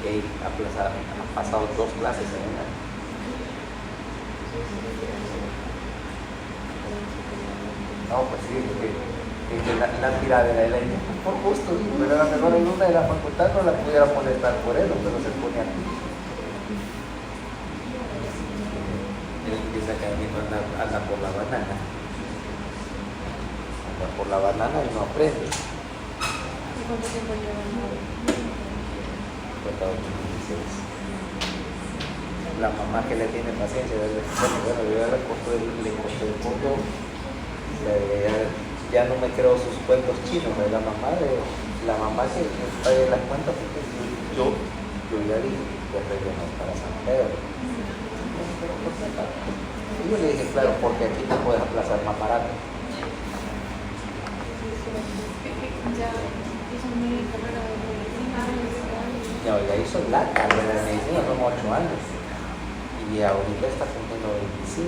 Y ha pasado 2 clases en un año. No, pues sí, porque la tiradera de la niña por gusto, pero a lo mejor en una de la facultad no la pudiera molestar por eso, pero se ponía aquí. Él empieza que a mí anda por la banana. Anda por la banana y no aprende. ¿Y cuánto tiempo llevan? La mamá que le tiene paciencia, bueno, yo ya le costó el fondo, ya no me creo sus cuentos chinos, de la mamá que pague las cuentas, porque yo ya dije que relleno para San Pedro. Y yo le dije, claro, porque aquí te puedes aplazar más barato. Ya hizo mi carrera de medicina. No, ya hizo la carrera de medicina, son 8 años. Y y ahorita está cumpliendo 25.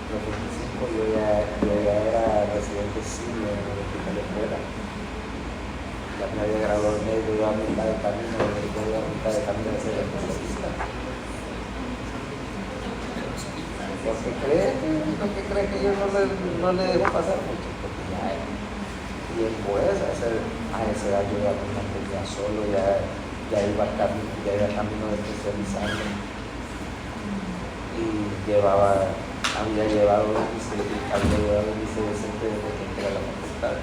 Los 25 yo ya era residente civil en el hospital de Puebla. Ya me había graduado en medio, yo a mitad de camino, yo a mitad de camino de ser especialista. Lo que cree que yo no le dejo pasar mucho, porque ya y después a esa edad yo ya ya solo, ya iba camino de especializarme y había llevado el índice decente desde que entré a la facultad,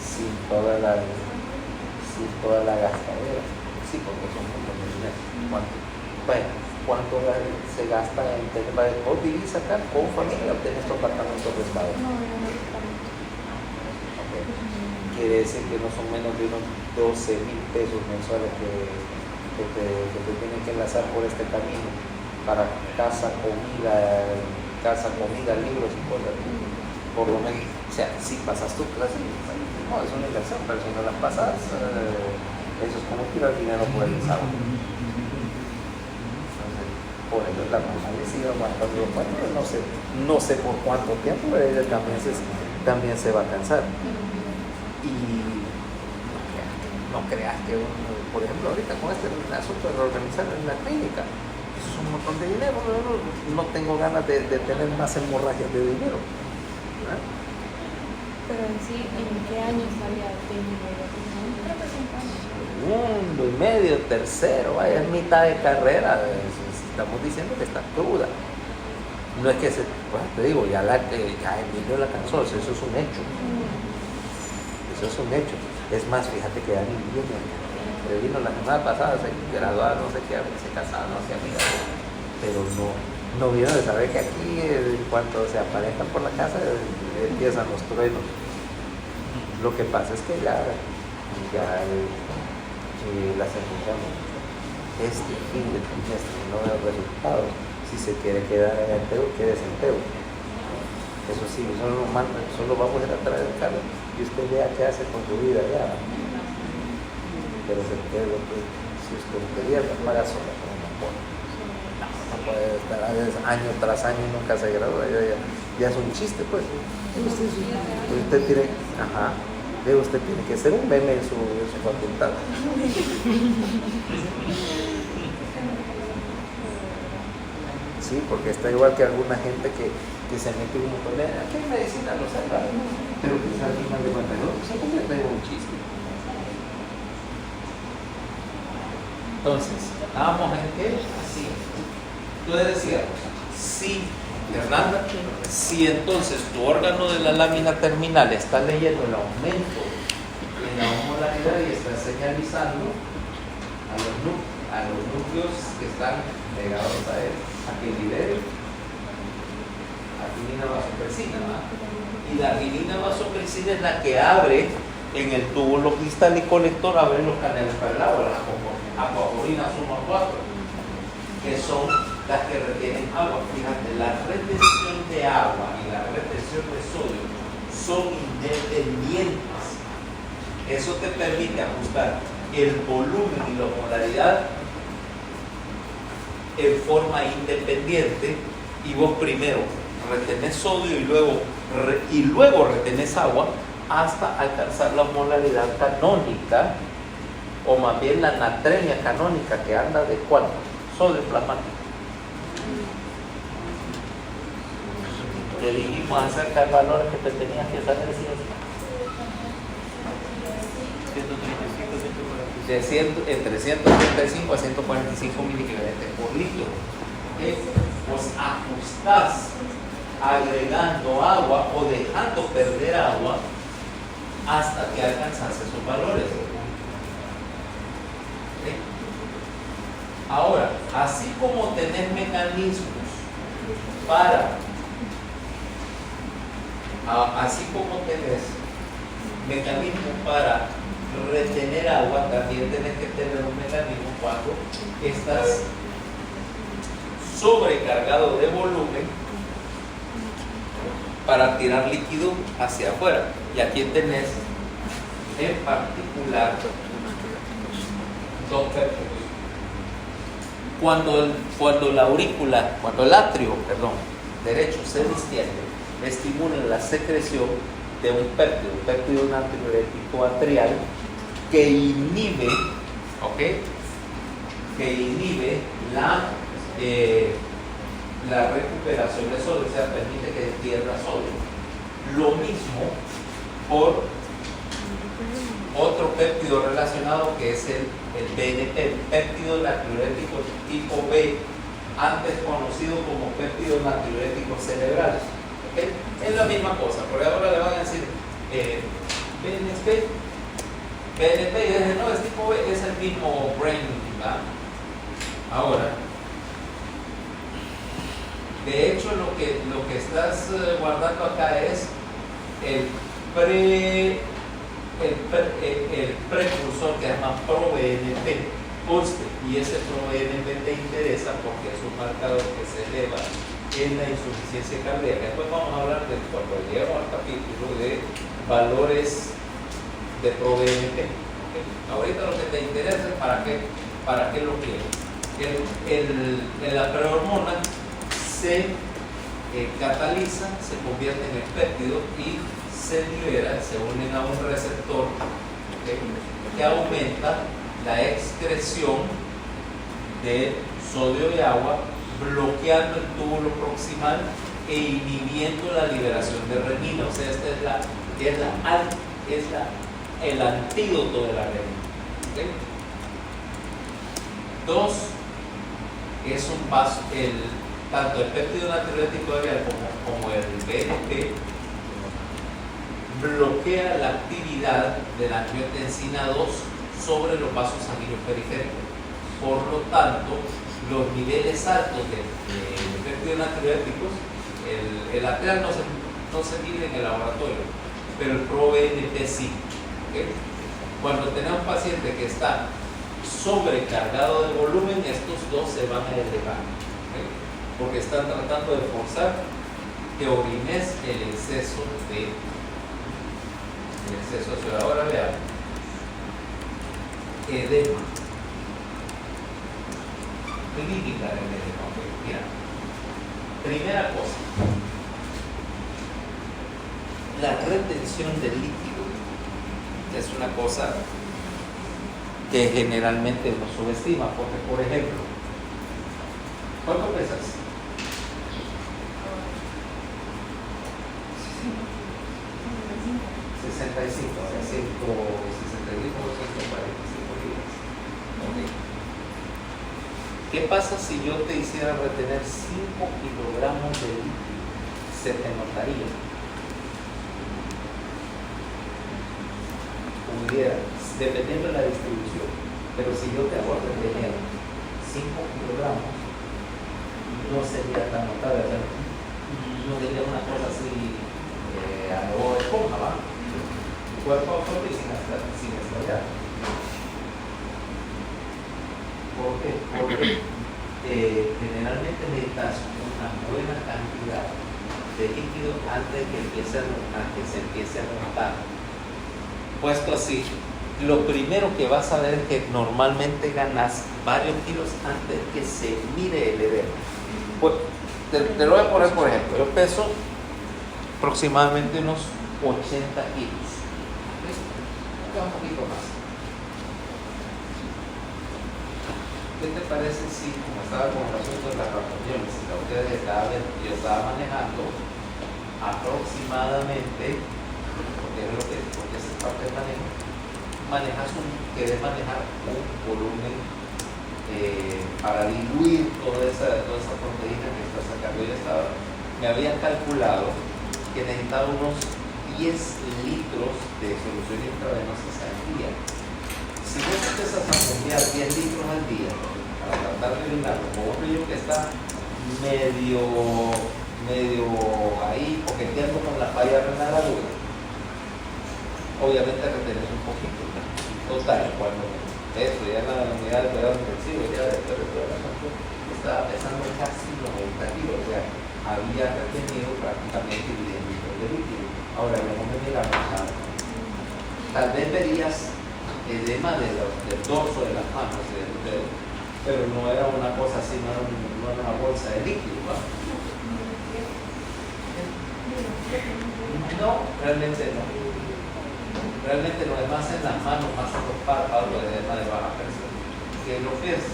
sin toda la gastadera. Sí, porque son muchos dinero. ¿Cuánto se gasta en tener? ¿Vos vivís acá con familia o tenés tu apartamento prestado? No, no, no. Okay. Quiere decir que no son menos de unos 12,000 pesos mensuales que te tienen que enlazar por este camino para casa, comida, libros y cosas. Por lo menos, o sea, si pasas tu clase, no, es una inversión, pero si no las pasas, eso es como tirar dinero por el sábado. Por eso la mamá le sigue aguantando los cuantos, no sé por cuánto tiempo, pero ella también se va a cansar. Y no creas que uno, por ejemplo, ahorita con este asunto de reorganizar en la clínica, eso es un montón de dinero, no tengo ganas de tener más hemorragias de dinero. ¿Verdad? Pero en sí, ¿en qué año estaría técnico? Creo que 5 años. Segundo y medio, tercero, vaya, es mitad de carrera. Estamos diciendo que está cruda. No es que te digo, ya el niño la cansó, eso es un hecho. Eso es un hecho. Es más, fíjate que Dani vino la semana pasada, se graduaba, no sé qué, se casaba, no sé, amiga, pero no vino de saber que aquí, en cuanto se aparezcan por la casa, empiezan los truenos. Lo que pasa es que ya las encontramos. Este fin de trimestre no veo resultados. Si se quiere quedar en el PEU, quédese en PEU. Eso sí, solo vamos a ir a traer el carro y usted vea qué hace con su vida ya. Pero se quede, si usted quería pagar sola, no puede estar año tras año y nunca se gradúa, ya es un chiste, pues. Usted tiene que ser un meme en su facultad. Sí, porque está igual que alguna gente que se mete un montón de aquí en medicina no se habla, pero que al final de cuentas no se convierte en un chiste. Entonces, estábamos en qué? Así. Entonces decíamos, si, Fernanda, si entonces tu órgano de la lámina terminal está leyendo el aumento en la osmolaridad y está señalizando a los núcleos que están pegados a él, a que libere arginina vasopresina, y la arginina vasopresina es la que abre en el túbulo cristal y colector, abre los canales para el agua, las acuaporinas 1 a 4, que son las que retienen agua. Fíjate, la retención de agua y la retención de sodio son independientes. Eso te permite ajustar el volumen y la osmolaridad en forma independiente, y vos primero retenés sodio y luego retenés agua hasta alcanzar la osmolaridad canónica, o más bien la natremia canónica, que anda de ¿cuánto? Sodio plasmático. Te dijimos acerca del valor que te tenías que saber si es entre 135 a 145 miliequivalentes por litro. Vos ajustás agregando agua o dejando perder agua hasta que alcanzas esos valores. Ahora, así como tenés mecanismos para retener agua, también tenés que tener un mecanismo cuando estás sobrecargado de volumen para tirar líquido hacia afuera. Y aquí tenés en particular dos fértiles. cuando el atrio, derecho se distiende, estimula la secreción de un péptido natriurético atrial que inhibe, la recuperación de sodio, o sea, permite que pierda sodio. Lo mismo por otro péptido relacionado que es el BNP, péptido natriurético tipo B, antes conocido como péptido natriurético cerebral. ¿Okay? Es la misma cosa, por ahora le van a decir BNP, y dicen, no, es tipo B, es el mismo brain, ¿verdad? Ahora, de hecho lo que estás guardando acá es el precursor que se llama ProBNP, y ese ProBNP te interesa porque es un marcador que se eleva en la insuficiencia cardíaca. Después vamos a hablar de cuando lleguemos al capítulo de valores de ProBNP. ¿Okay? Ahorita lo que te interesa es para qué lo quieres. La prehormona se cataliza, se convierte en el péptido y se libera, se unen a un receptor, ¿okay?, que aumenta la excreción de sodio y agua, bloqueando el túbulo proximal e inhibiendo la liberación de renina. O sea, esta es el antídoto de la renina. ¿Okay? 2 es un paso, tanto el péptido natriurético atrial como el BNP bloquea la actividad de la angiotensina 2 sobre los vasos sanguíneos periféricos. Por lo tanto, los niveles altos de péptidos natriuréticos, el atrial no se mide en el laboratorio, pero el ProBNP sí. ¿Okay? Cuando tenemos un paciente que está sobrecargado de volumen, estos dos se van a elevar, ¿okay?, porque están tratando de forzar que orines el exceso de sodio. Ahora veamos edema, clínica del edema. Okay, mira, primera cosa, la retención del líquido es una cosa que generalmente uno subestima, porque, por ejemplo, ¿cuánto pesas? 65, o sea, 165 o 145 libras. Okay. ¿Qué pasa si yo te hiciera retener 5 kilogramos de líquido? Se te notaría. Pudiera, dependiendo de la distribución, pero si yo te hago retener 5 kilogramos, no sería tan notable, o sea, no sería una cosa así a lo esponja, ¿va? Cuerpo a cuerpo y sin estallar. ¿Por qué? Porque generalmente necesitas una buena cantidad de líquido antes de que se empiece a notar. Puesto así, lo primero que vas a ver es que normalmente ganas varios kilos antes de que se mire el edema. Pues, te lo voy a poner por ejemplo. Yo peso aproximadamente unos 80 kilos. Un poquito más. ¿Qué te parece si, como estaba con el asunto de las reuniones, yo estaba manejando aproximadamente, porque esa es parte del manejo, querés manejar un volumen para diluir toda esa proteína que estás sacando? Me había calculado que necesitaba unos 10 litros de solución intravenosa al día. Si vos empiezas a bombear 10 litros al día para tratar de brindarlo, como un río que está medio ahí coqueteando con la falla renal aguda, obviamente retenés un poquito. Total, cuando eso ya en la unidad de cuidado intensivo, ya después de toda la canción, estaba pesando casi 90 kilos, o sea, había retenido prácticamente 10 litros de líquido. Ahora, no me miramos nada. Tal vez verías edema del dorso de las manos, del dedo, pero no era una cosa así, no era una bolsa de líquido, ¿no? No, realmente no. Realmente lo demás en las manos, más en los párpados, lo edema de baja presión, que es lo que es.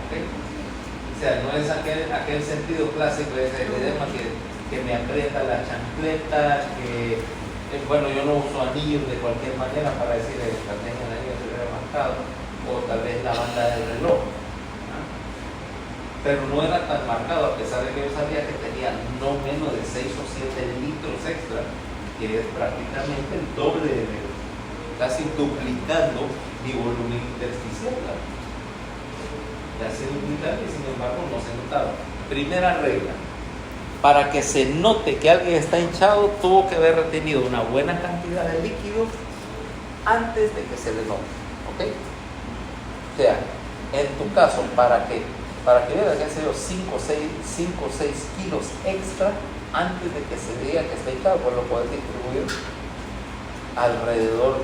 ¿Okay? O sea, no es aquel sentido clásico de ese edema que me aprieta la chancleta, que, bueno, yo no uso anillos de cualquier manera para decir que tal vez el anillo se hubiera marcado, o tal vez la banda del reloj. Pero no era tan marcado, a pesar de que yo sabía que tenía no menos de 6 o 7 litros extra, que es prácticamente el doble de mi, casi duplicando mi volumen intersticial. Casi duplicando y sin embargo no se notaba. Primera regla: para que se note que alguien está hinchado, tuvo que haber retenido una buena cantidad de líquido antes de que se le note. ¿Ok? O sea, en tu caso, para que veas que ha sido 5 o 6 kilos extra antes de que se diga que está hinchado, pues lo puedes distribuir alrededor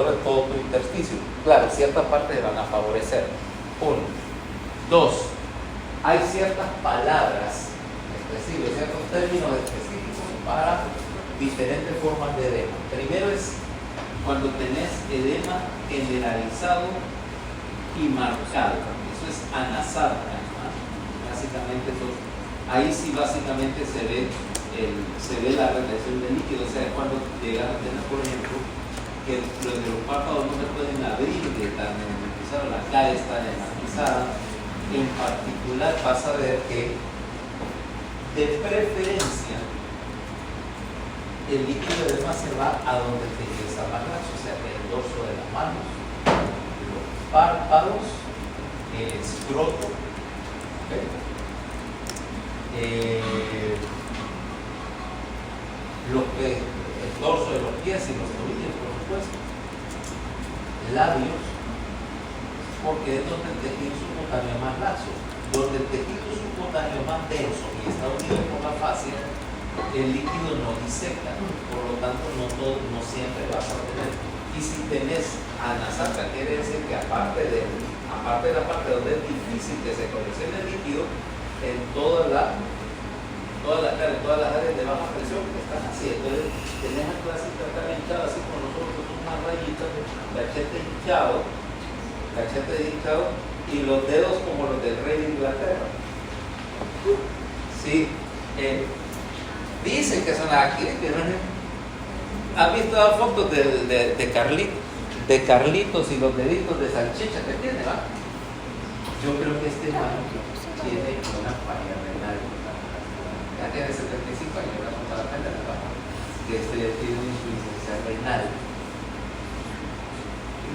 de todo tu intersticio. Claro, ciertas partes van a favorecer. 1. 2. Hay ciertas palabras expresivas, ciertos términos específicos para diferentes formas de edema. Primero es cuando tenés edema generalizado y marcado. Eso es anasarca, ¿no? Básicamente ahí sí básicamente se ve la retención de líquido. O sea, cuando llegas a tener, por ejemplo, que los párpados no se pueden abrir de tan enematizado, la cara está enematizada. En particular vas a ver que de preferencia el líquido de edema se va a donde te ingresa más laxo, o sea, el dorso de las manos, los párpados, el escroto, ¿okay? El dorso de los pies y los tobillos, por supuesto, labios, porque es donde el tejido subcutáneo es más laxo. Donde el tejido subcutáneo es más denso y está unido por la fascia, el líquido no diseca, por lo tanto no siempre vas a tener. Y si tenés anasarca, quiere decir que aparte de la parte donde es difícil que se coleccione el líquido, en todas las áreas de baja presión que están así. Entonces tenés la clásica cara hinchada, así como nosotros, unas rayitas, cachete hinchado, y los dedos como los del rey de Inglaterra. Sí, dicen que son aquí. ¿Has visto las fotos de Carlitos y los deditos de salchicha que tiene? ¿Va? Yo creo que este hermano tiene una falla renal. Ya tiene 75 años, no para la pena, que tiene una insuficiencia renal.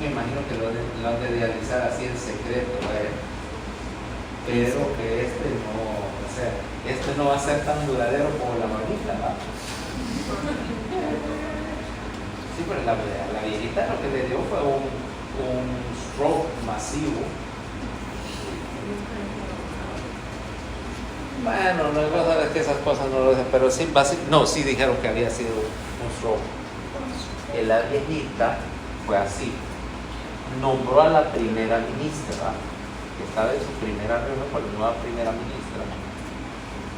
Me imagino que lo han de realizar así en secreto, pero que este no va a ser tan duradero como la manita, ¿va? Sí, pero la viejita lo que le dio fue un stroke masivo. Bueno, no es verdad que esas cosas no lo dicen, pero sí, sí dijeron que había sido un stroke. La viejita fue así. Nombró a la primera ministra, que estaba en su primera reunión con la nueva primera ministra,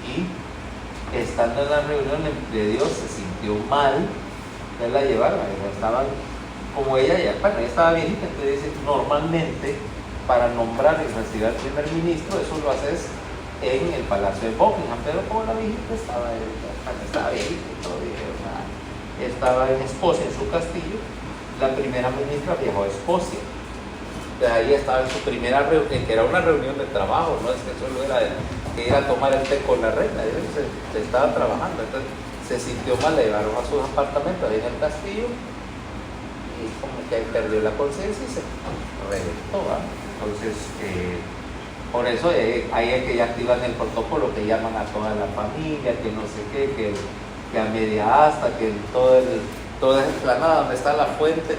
y estando en la reunión de Dios se sintió mal, que la llevaron, estaban como ella estaba viejita, entonces dice, normalmente para nombrar y recibir al primer ministro eso lo haces en el Palacio de Buckingham, pero como la viejita estaba viejita todavía, estaba en Escocia, en su castillo, la primera ministra viajó a Escocia. De ahí estaba en su primera reunión, que era una reunión de trabajo, no es que solo era que ir a tomar el té con la reina, se estaba trabajando, entonces se sintió mal, le llevaron a sus apartamentos ahí en el castillo y como que ahí perdió la conciencia y se reventó, ¿va? Entonces, por eso ahí es que ya activan el protocolo, que llaman a toda la familia, que no sé qué, que a media asta, que toda esa explanada donde está la fuente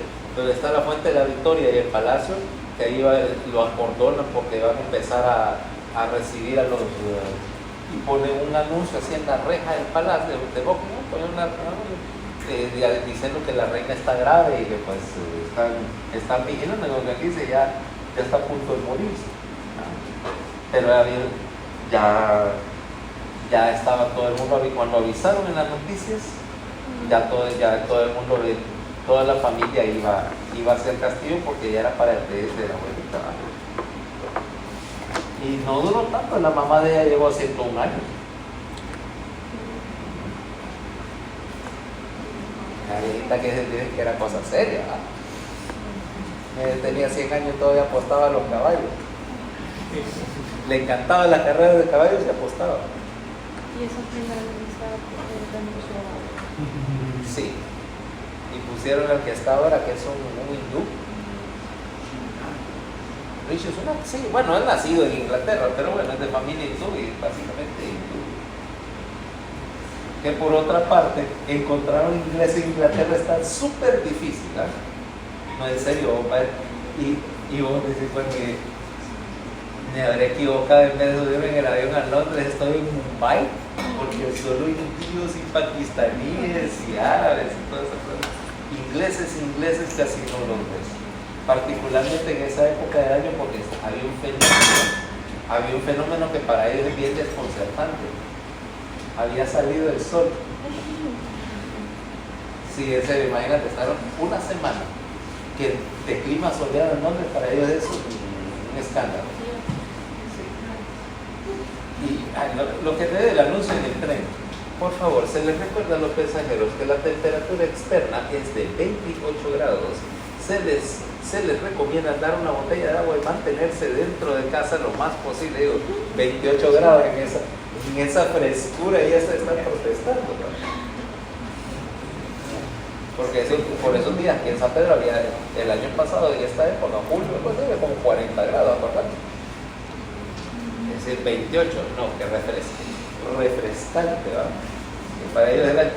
de la Victoria y el palacio, que ahí lo acordonan porque van a empezar a recibir a los y ponen un anuncio así en la reja del palacio de Buckingham, ponen una diciendo que la reina está grave y que pues están vigilando, lo que dice ya está a punto de morirse. pero ya estaba todo el mundo, cuando avisaron en las noticias, ya todo el mundo, toda la familia iba hacia el castillo porque ya era para el de la abuelita. Y no duró tanto, la mamá de ella llegó a 101 años. La viejita que se dice que era cosa seria. Tenía 100 años y todavía apostaba a los caballos. Le encantaba la carrera de caballos y apostaba. Y esa primera ministra renunció. Sí. Y pusieron al que está ahora, que es un hindú. Rishi Sunak, sí, bueno, él nacido en Inglaterra, pero bueno, es de familia hindú y básicamente hindú. Que por otra parte, encontrar un inglés en Inglaterra está súper difícil, ¿eh? No, en serio, y vos decís, pues me habré equivocado, en vez de subirme en el avión a Londres, estoy en Mumbai, porque solo hindús y pakistaníes y árabes y todas esas cosas. Ingleses casi no los ves, particularmente en esa época del año, porque había un fenómeno que para ellos es bien desconcertante. Había salido el sol. Sí, en serio, imagínate, estaron una semana que de clima soleado en Londres, para ellos es un escándalo. Sí. Y lo que te dé el anuncio en el tren, por favor, se les recuerda a los pasajeros que la temperatura externa es de 28 grados. Se les recomienda dar una botella de agua y mantenerse dentro de casa lo más posible. Digo, 28 grados en esa frescura, ya se están protestando, ¿no? Porque por esos días aquí en San Pedro había, el año pasado, en esta época, julio, pues había como 40 grados, ¿verdad? Es decir, 28, no, que refrescante, ¿verdad? Que para ellos era el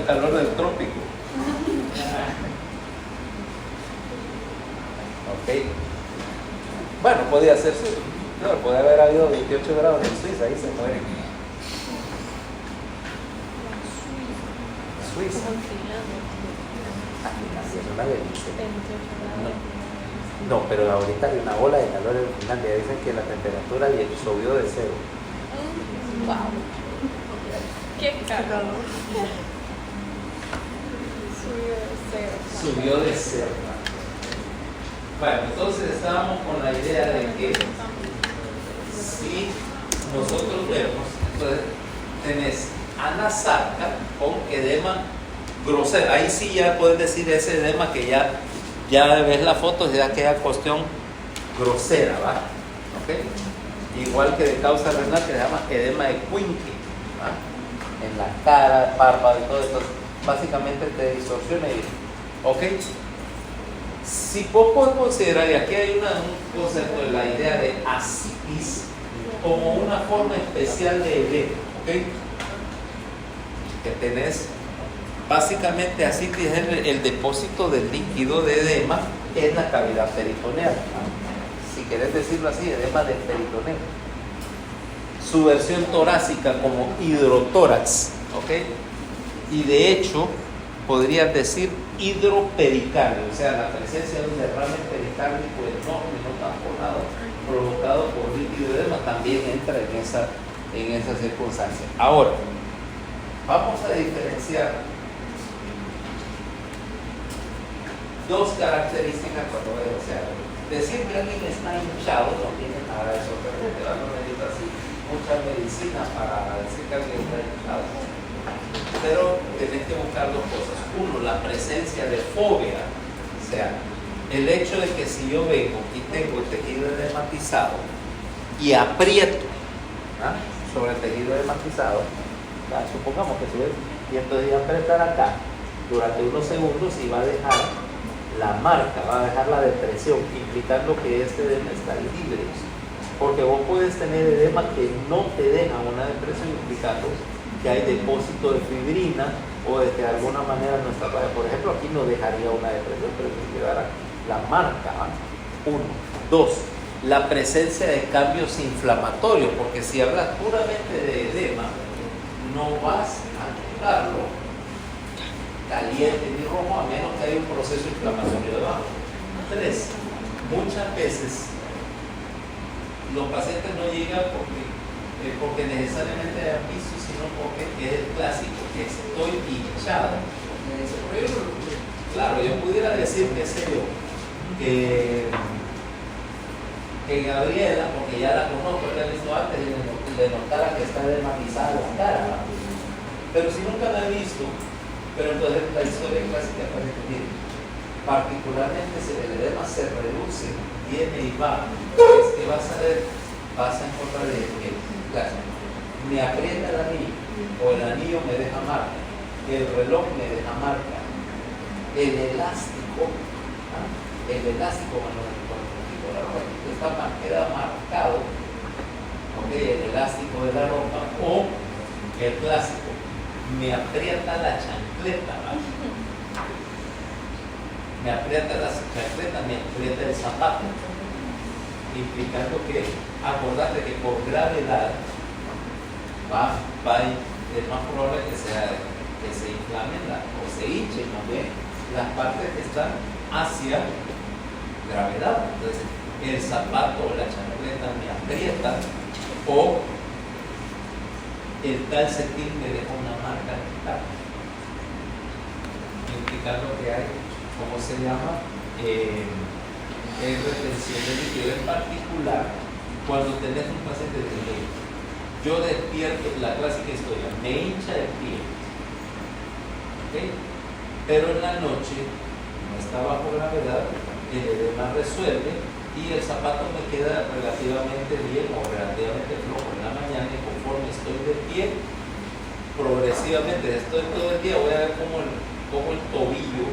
calor del trópico. Ok. Bueno, podía ser, claro, puede haber habido 28 grados en Suiza, ahí se mueren. Suiza. Es una delicia. No, pero ahorita hay una ola de calor en Finlandia. Dicen que la temperatura subió de cero. Wow. Qué calor. Subió de cero. Subió de cero. Bueno, entonces estábamos con la idea de que si nosotros vemos, entonces tenés anasarca con edema grosero. Ahí sí ya puedes decir ese edema que ya ves la foto, ya queda cuestión grosera, ¿va? ¿Okay? Igual que de causa renal, que se llama edema de Quincke, ¿va? En la cara, párpado y todo esto, básicamente te distorsiona. ¿Ok? Si vos podés considerar, y aquí hay un concepto de la idea de ascitis como una forma especial de edema, ¿ok? Que tenés básicamente ascitis es el depósito del líquido de edema en la cavidad peritoneal. Si querés decirlo así, edema del peritoneo. Su versión torácica como hidrotórax, ¿ok? Y de hecho, podrías decir hidropericardio, o sea, la presencia de un derrame pericárdico enorme, no tamponado, provocado por líquido de edema, también entra en esa circunstancia. Ahora, vamos a diferenciar dos características cuando veo, o sea, decir que alguien está hinchado no tiene nada de sorprendente, no necesita así mucha medicina para decir que alguien está hinchado. Pero tenés que buscar dos cosas. Uno, la presencia de fobia, o sea, el hecho de que si yo vengo y tengo el tejido edematizado y aprieto sobre el tejido edematizado, supongamos que subes y entonces voy a apretar acá durante unos segundos y va a dejar la marca, va a dejar la depresión, implicando que este edema está libre. Porque vos puedes tener edema que no te deja una depresión, implicando que hay depósito de fibrina o de que de alguna manera no está, por ejemplo, aquí no dejaría una depresión, pero que quedara la marca. Uno. Dos, la presencia de cambios inflamatorios, porque si hablas puramente de edema, no vas a notarlo caliente ni rojo, a menos que haya un proceso inflamatorio debajo. Tres, muchas veces los pacientes no llegan porque necesariamente hayan visto, sino porque es el clásico, que estoy hinchado. Claro, yo pudiera decir, qué sé yo, que Gabriela, porque ya la conozco, la he visto antes, y le notara que está dermatizada la cara, ¿no? Pero si nunca la he visto, pero entonces la historia clásica para repetir, particularmente si el edema se reduce, viene y va, es que vas a encontrar que me aprieta el anillo, o el anillo me deja marca, el reloj me deja marca, el elástico, cuando la ropa queda marcado, ¿okay? El elástico de la ropa, o el clásico, me aprieta la chancleta, ¿vale? Me aprieta la chancleta, me aprieta el zapato, implicando que, acordate que por gravedad es más probable que se inflamen o se hinchen también las partes que están hacia gravedad. Entonces, el zapato o la chancleta me aprieta, o el calcetín me deja una marca digital, implicando que hay, ¿cómo se llama? Retención de líquido. En particular, cuando tenés un paciente de ley, yo despierto, la clásica historia, me hincha el pie, ¿okay? Pero en la noche no está bajo gravedad, el edema resuelve y el zapato me queda relativamente bien o relativamente flojo en la mañana, y conforme estoy de pie, progresivamente, estoy todo el día, voy a ver como el tobillo,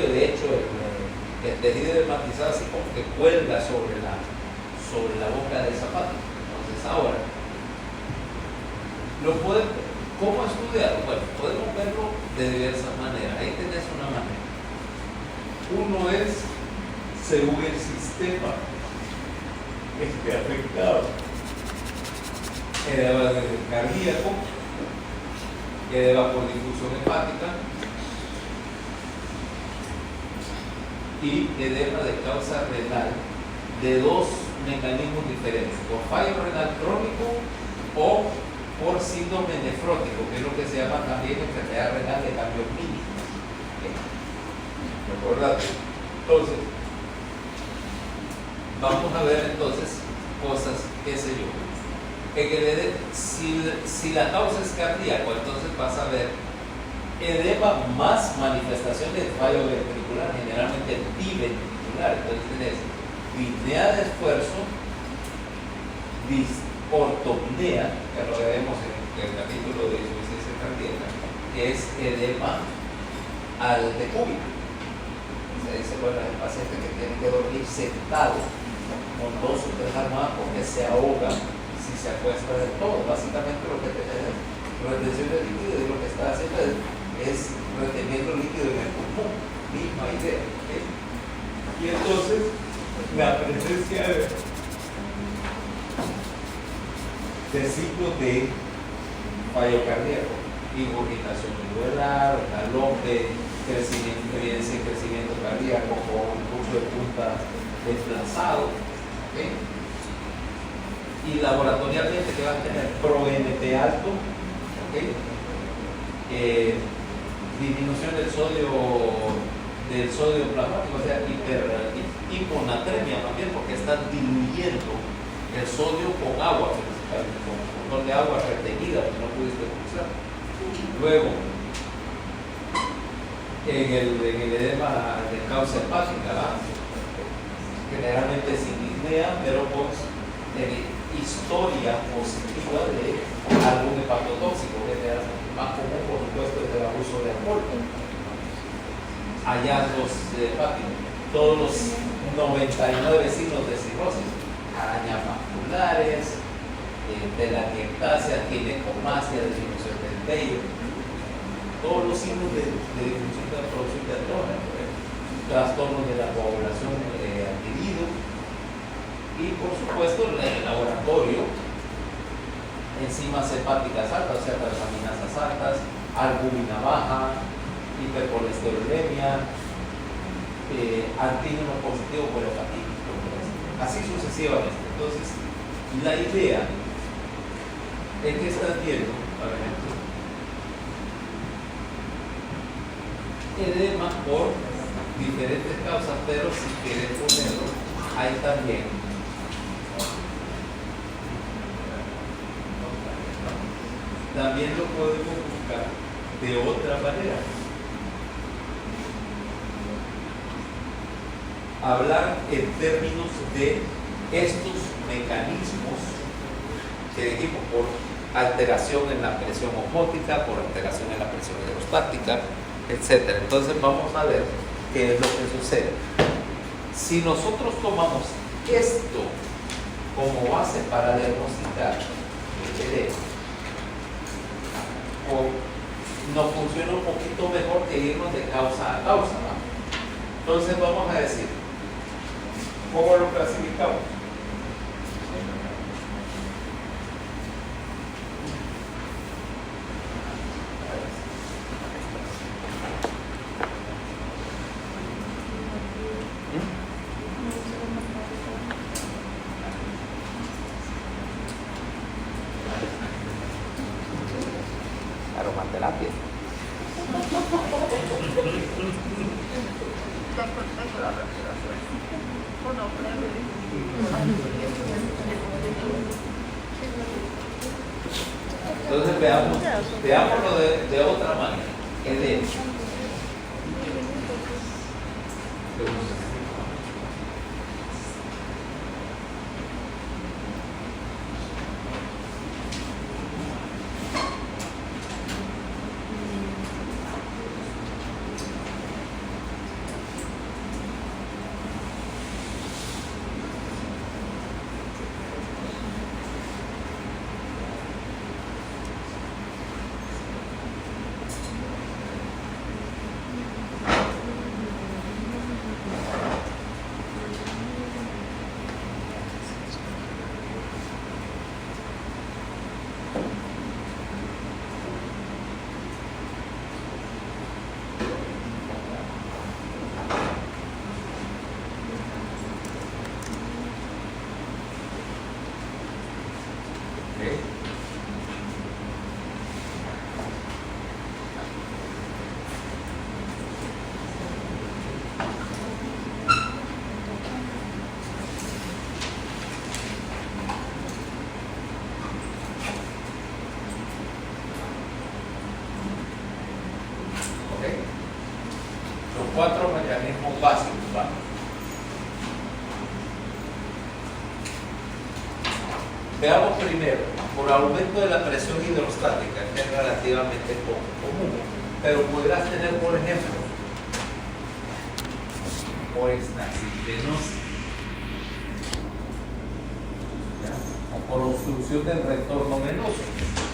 de hecho, el tejido dermatizado así como que cuelga sobre la boca del zapato. Entonces ahora, ¿cómo estudiarlo? Bueno, podemos verlo de diversas maneras. Ahí tenés una manera. Uno es según el sistema que esté afectado. Edema cardíaco, edema por difusión hepática y edema de causa renal, de dos mecanismos diferentes: por fallo renal crónico o por síndrome nefrótico, que es lo que se llama también enfermedad renal de cambio mínimo. ¿Recordad? Entonces, vamos a ver entonces cosas, qué sé yo. Si la causa es cardíaco, entonces vas a ver edema más manifestación de fallo ventricular, generalmente biventricular. Entonces tenés disnea de esfuerzo, ortopnea, que lo vemos en el capítulo de insuficiencia cardíaca, que es edema al decúbito. Se dice, bueno, el paciente que tiene que dormir sentado con 2 o 3 almohadas porque se ahoga si se acuesta del todo. Básicamente lo que tenés es retención de líquido, y lo que está haciendo es reteniendo líquido en el pulmón. Misma idea, ¿okay? Y entonces la presencia de signos de fallo cardíaco, ingurgitación tubular, galopes, evidencia de crecimiento cardíaco con impulso de punta desplazado, ¿okay? Y laboratorialmente que vas a tener ProNP alto, ¿okay? Disminución del sodio plasmático, o sea, hiponatremia también, porque estás diluyendo el sodio con agua, principalmente, con un montón de agua retenida que no pudiste utilizar. Luego, en el edema de causa hepática, ¿verdad? Generalmente sin disnea, pero con historia positiva de algún hepatotóxico, que es más común, por supuesto, es el abuso de alcohol. Hallazgos hepáticos, todos los 99 signos de cirrosis, arañas vasculares, telangiectasia, ginecomastia, disminución del vello, todos los signos de disminución de la producción de andrógeno, trastornos de la coagulación adquirido, y por supuesto el laboratorio, enzimas hepáticas altas, o sea, transaminasas altas, albúmina baja, hipercolesterolemia, antígeno positivo por hepatitis, así sucesivamente. Entonces, la idea es que estás viendo, por ejemplo, edema por diferentes causas, pero si quieres ponerlo, hay también lo podemos buscar de otra manera. Hablar en términos de estos mecanismos que dijimos, por alteración en la presión osmótica, por alteración en la presión hidrostática, etc. Entonces vamos a ver qué es lo que sucede. Si nosotros tomamos esto como base para diagnosticar el edema, o nos funciona un poquito mejor que irnos de causa a causa, ¿no? Entonces vamos a decir, ¿cómo lo clasificamos? Aromaterapia. Entonces veámoslo de otra manera. Edema. Los cuatro mecanismos básicos, ¿va? Veamos primero, por aumento de la presión hidrostática, que es relativamente poco común, pero podrás tener, por ejemplo, por estasis venosa, o por obstrucción del retorno venoso.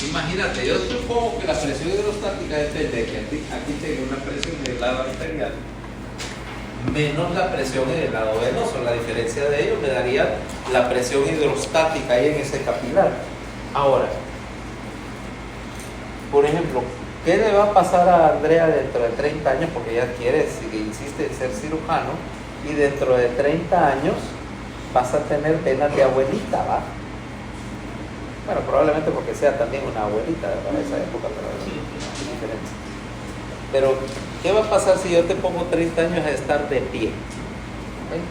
Imagínate, yo supongo que la presión hidrostática depende de que aquí tenga una presión en el lado arterial menos la presión en el lado venoso. La diferencia de ellos me daría la presión hidrostática ahí en ese capilar. Ahora, por ejemplo, ¿qué le va a pasar a Andrea dentro de 30 años? Porque ella quiere, si insiste en ser cirujano, y dentro de 30 años vas a tener venas de abuelita, ¿va? Bueno, probablemente porque sea también una abuelita para esa época, pero es diferente. Pero, ¿qué va a pasar si yo te pongo 30 años a estar de pie? ¿Okay?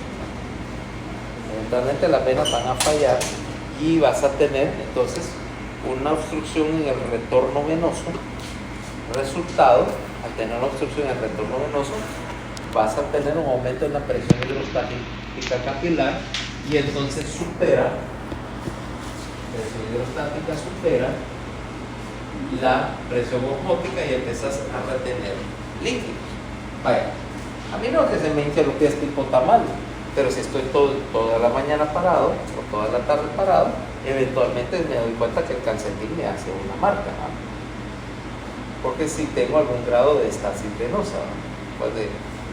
Eventualmente las venas van a fallar y vas a tener entonces una obstrucción en el retorno venoso. Resultado, al tener una obstrucción en el retorno venoso, vas a tener un aumento en la presión hidrostática capilar y entonces la presión hidrostática supera la presión osmótica y empiezas a retener líquidos. Vaya, a mí no es que se me hinche los pies tipo tamal, pero si estoy toda la mañana parado o toda la tarde parado, eventualmente me doy cuenta que el calcetín me hace una marca, ¿no? Porque si tengo algún grado de estasis venosa, ¿no? Pues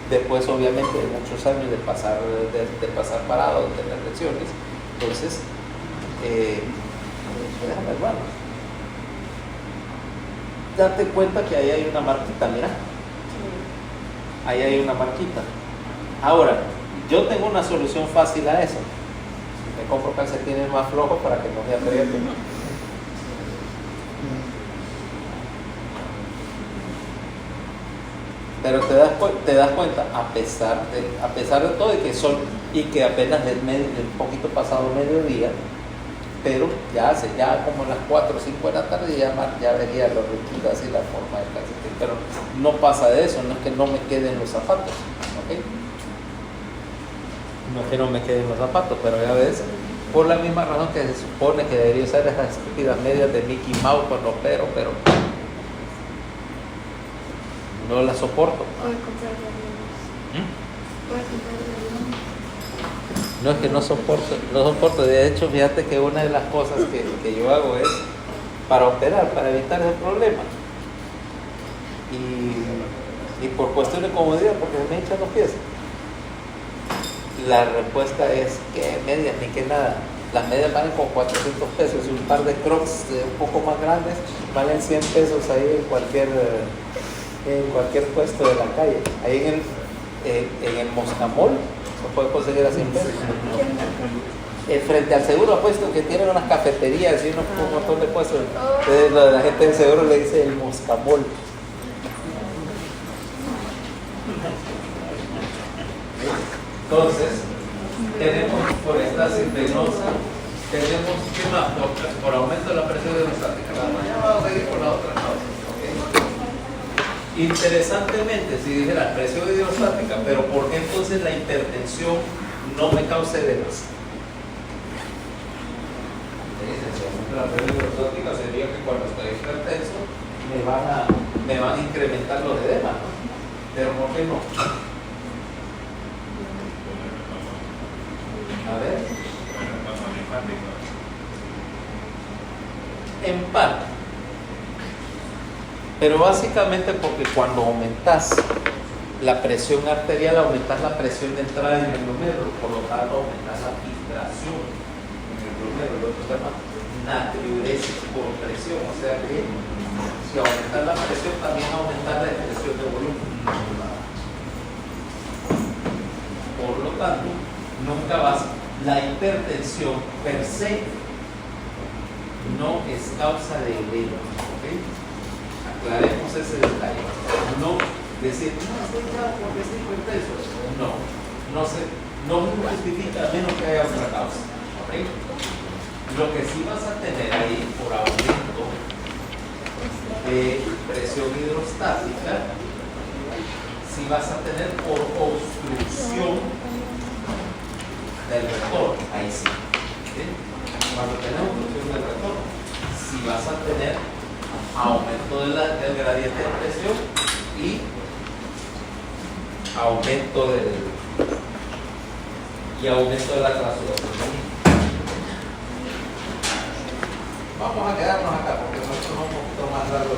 después obviamente de muchos años de pasar parado, de tener lesiones, entonces déjame, hermano, date cuenta que ahí hay una marquita, mira, ahí hay una marquita. Ahora, yo tengo una solución fácil a eso. Me compro calcetines más flojos para que no me aprieten. Pero te das cuenta, a pesar de todo, y que apenas es un poquito pasado mediodía, pero ya como las 4 o 5 de la tarde ya vería los riquitas y la forma del calcetín. Pero no pasa de eso, no es que no me queden los zapatos, ¿ok? No es que no me queden los zapatos, pero ya ves, por la misma razón que se supone que debería usar esas estúpidas medias de Mickey Mouse con los pero no las soporto. Puedes comprar los Puedes comprar los No es que no soporto. De hecho, fíjate que una de las cosas que yo hago es para operar, para evitar ese problema. Y por cuestión de comodidad, porque me hinchan los pies. La respuesta es que medias ni que nada. Las medias valen como 400 pesos y un par de Crocs un poco más grandes valen 100 pesos ahí en cualquier puesto de la calle. Ahí en el Moscamol se puede conseguir a 100 pesos. Frente al seguro apuesto que tienen unas cafeterías y un montón de puestos. Entonces la gente del seguro le dice el Moscamol. Entonces, tenemos por estasis venosa, tenemos ¿qué más? Por aumento de la presión hidrostática. Ya vamos a ir por la otra causa. ¿Okay? Interesantemente, si dijera presión hidrostática, pero ¿por qué entonces la hipertensión no me causa edemas? La presión hidrostática sería que cuando estoy hipertenso me van a incrementar los edemas, ¿no? Pero ¿por qué no? A ver. En parte. Pero básicamente porque cuando aumentas la presión arterial, aumentas la presión de entrada en el glomérulo, por lo tanto aumentas la filtración en el glomérulo, lo que se llama natriuresis por presión, o sea que si aumentas la presión también aumentas la expresión de volumen. Por lo tanto, la hipertensión per se no es causa de edema, ¿ok? Aclaremos ese detalle. No decir, no estoy ya porque estoy hipertenso. No justifica a menos que haya otra causa, ¿ok? Lo que sí vas a tener ahí por aumento de presión hidrostática, sí vas a tener por obstrucción del retorno, ahí sí. ¿Sí? Cuando tenemos obstrucción del retorno, si vas a tener aumento del gradiente de presión y aumento de la transducción. Vamos a quedarnos acá porque nosotros vamos un poquito más largo.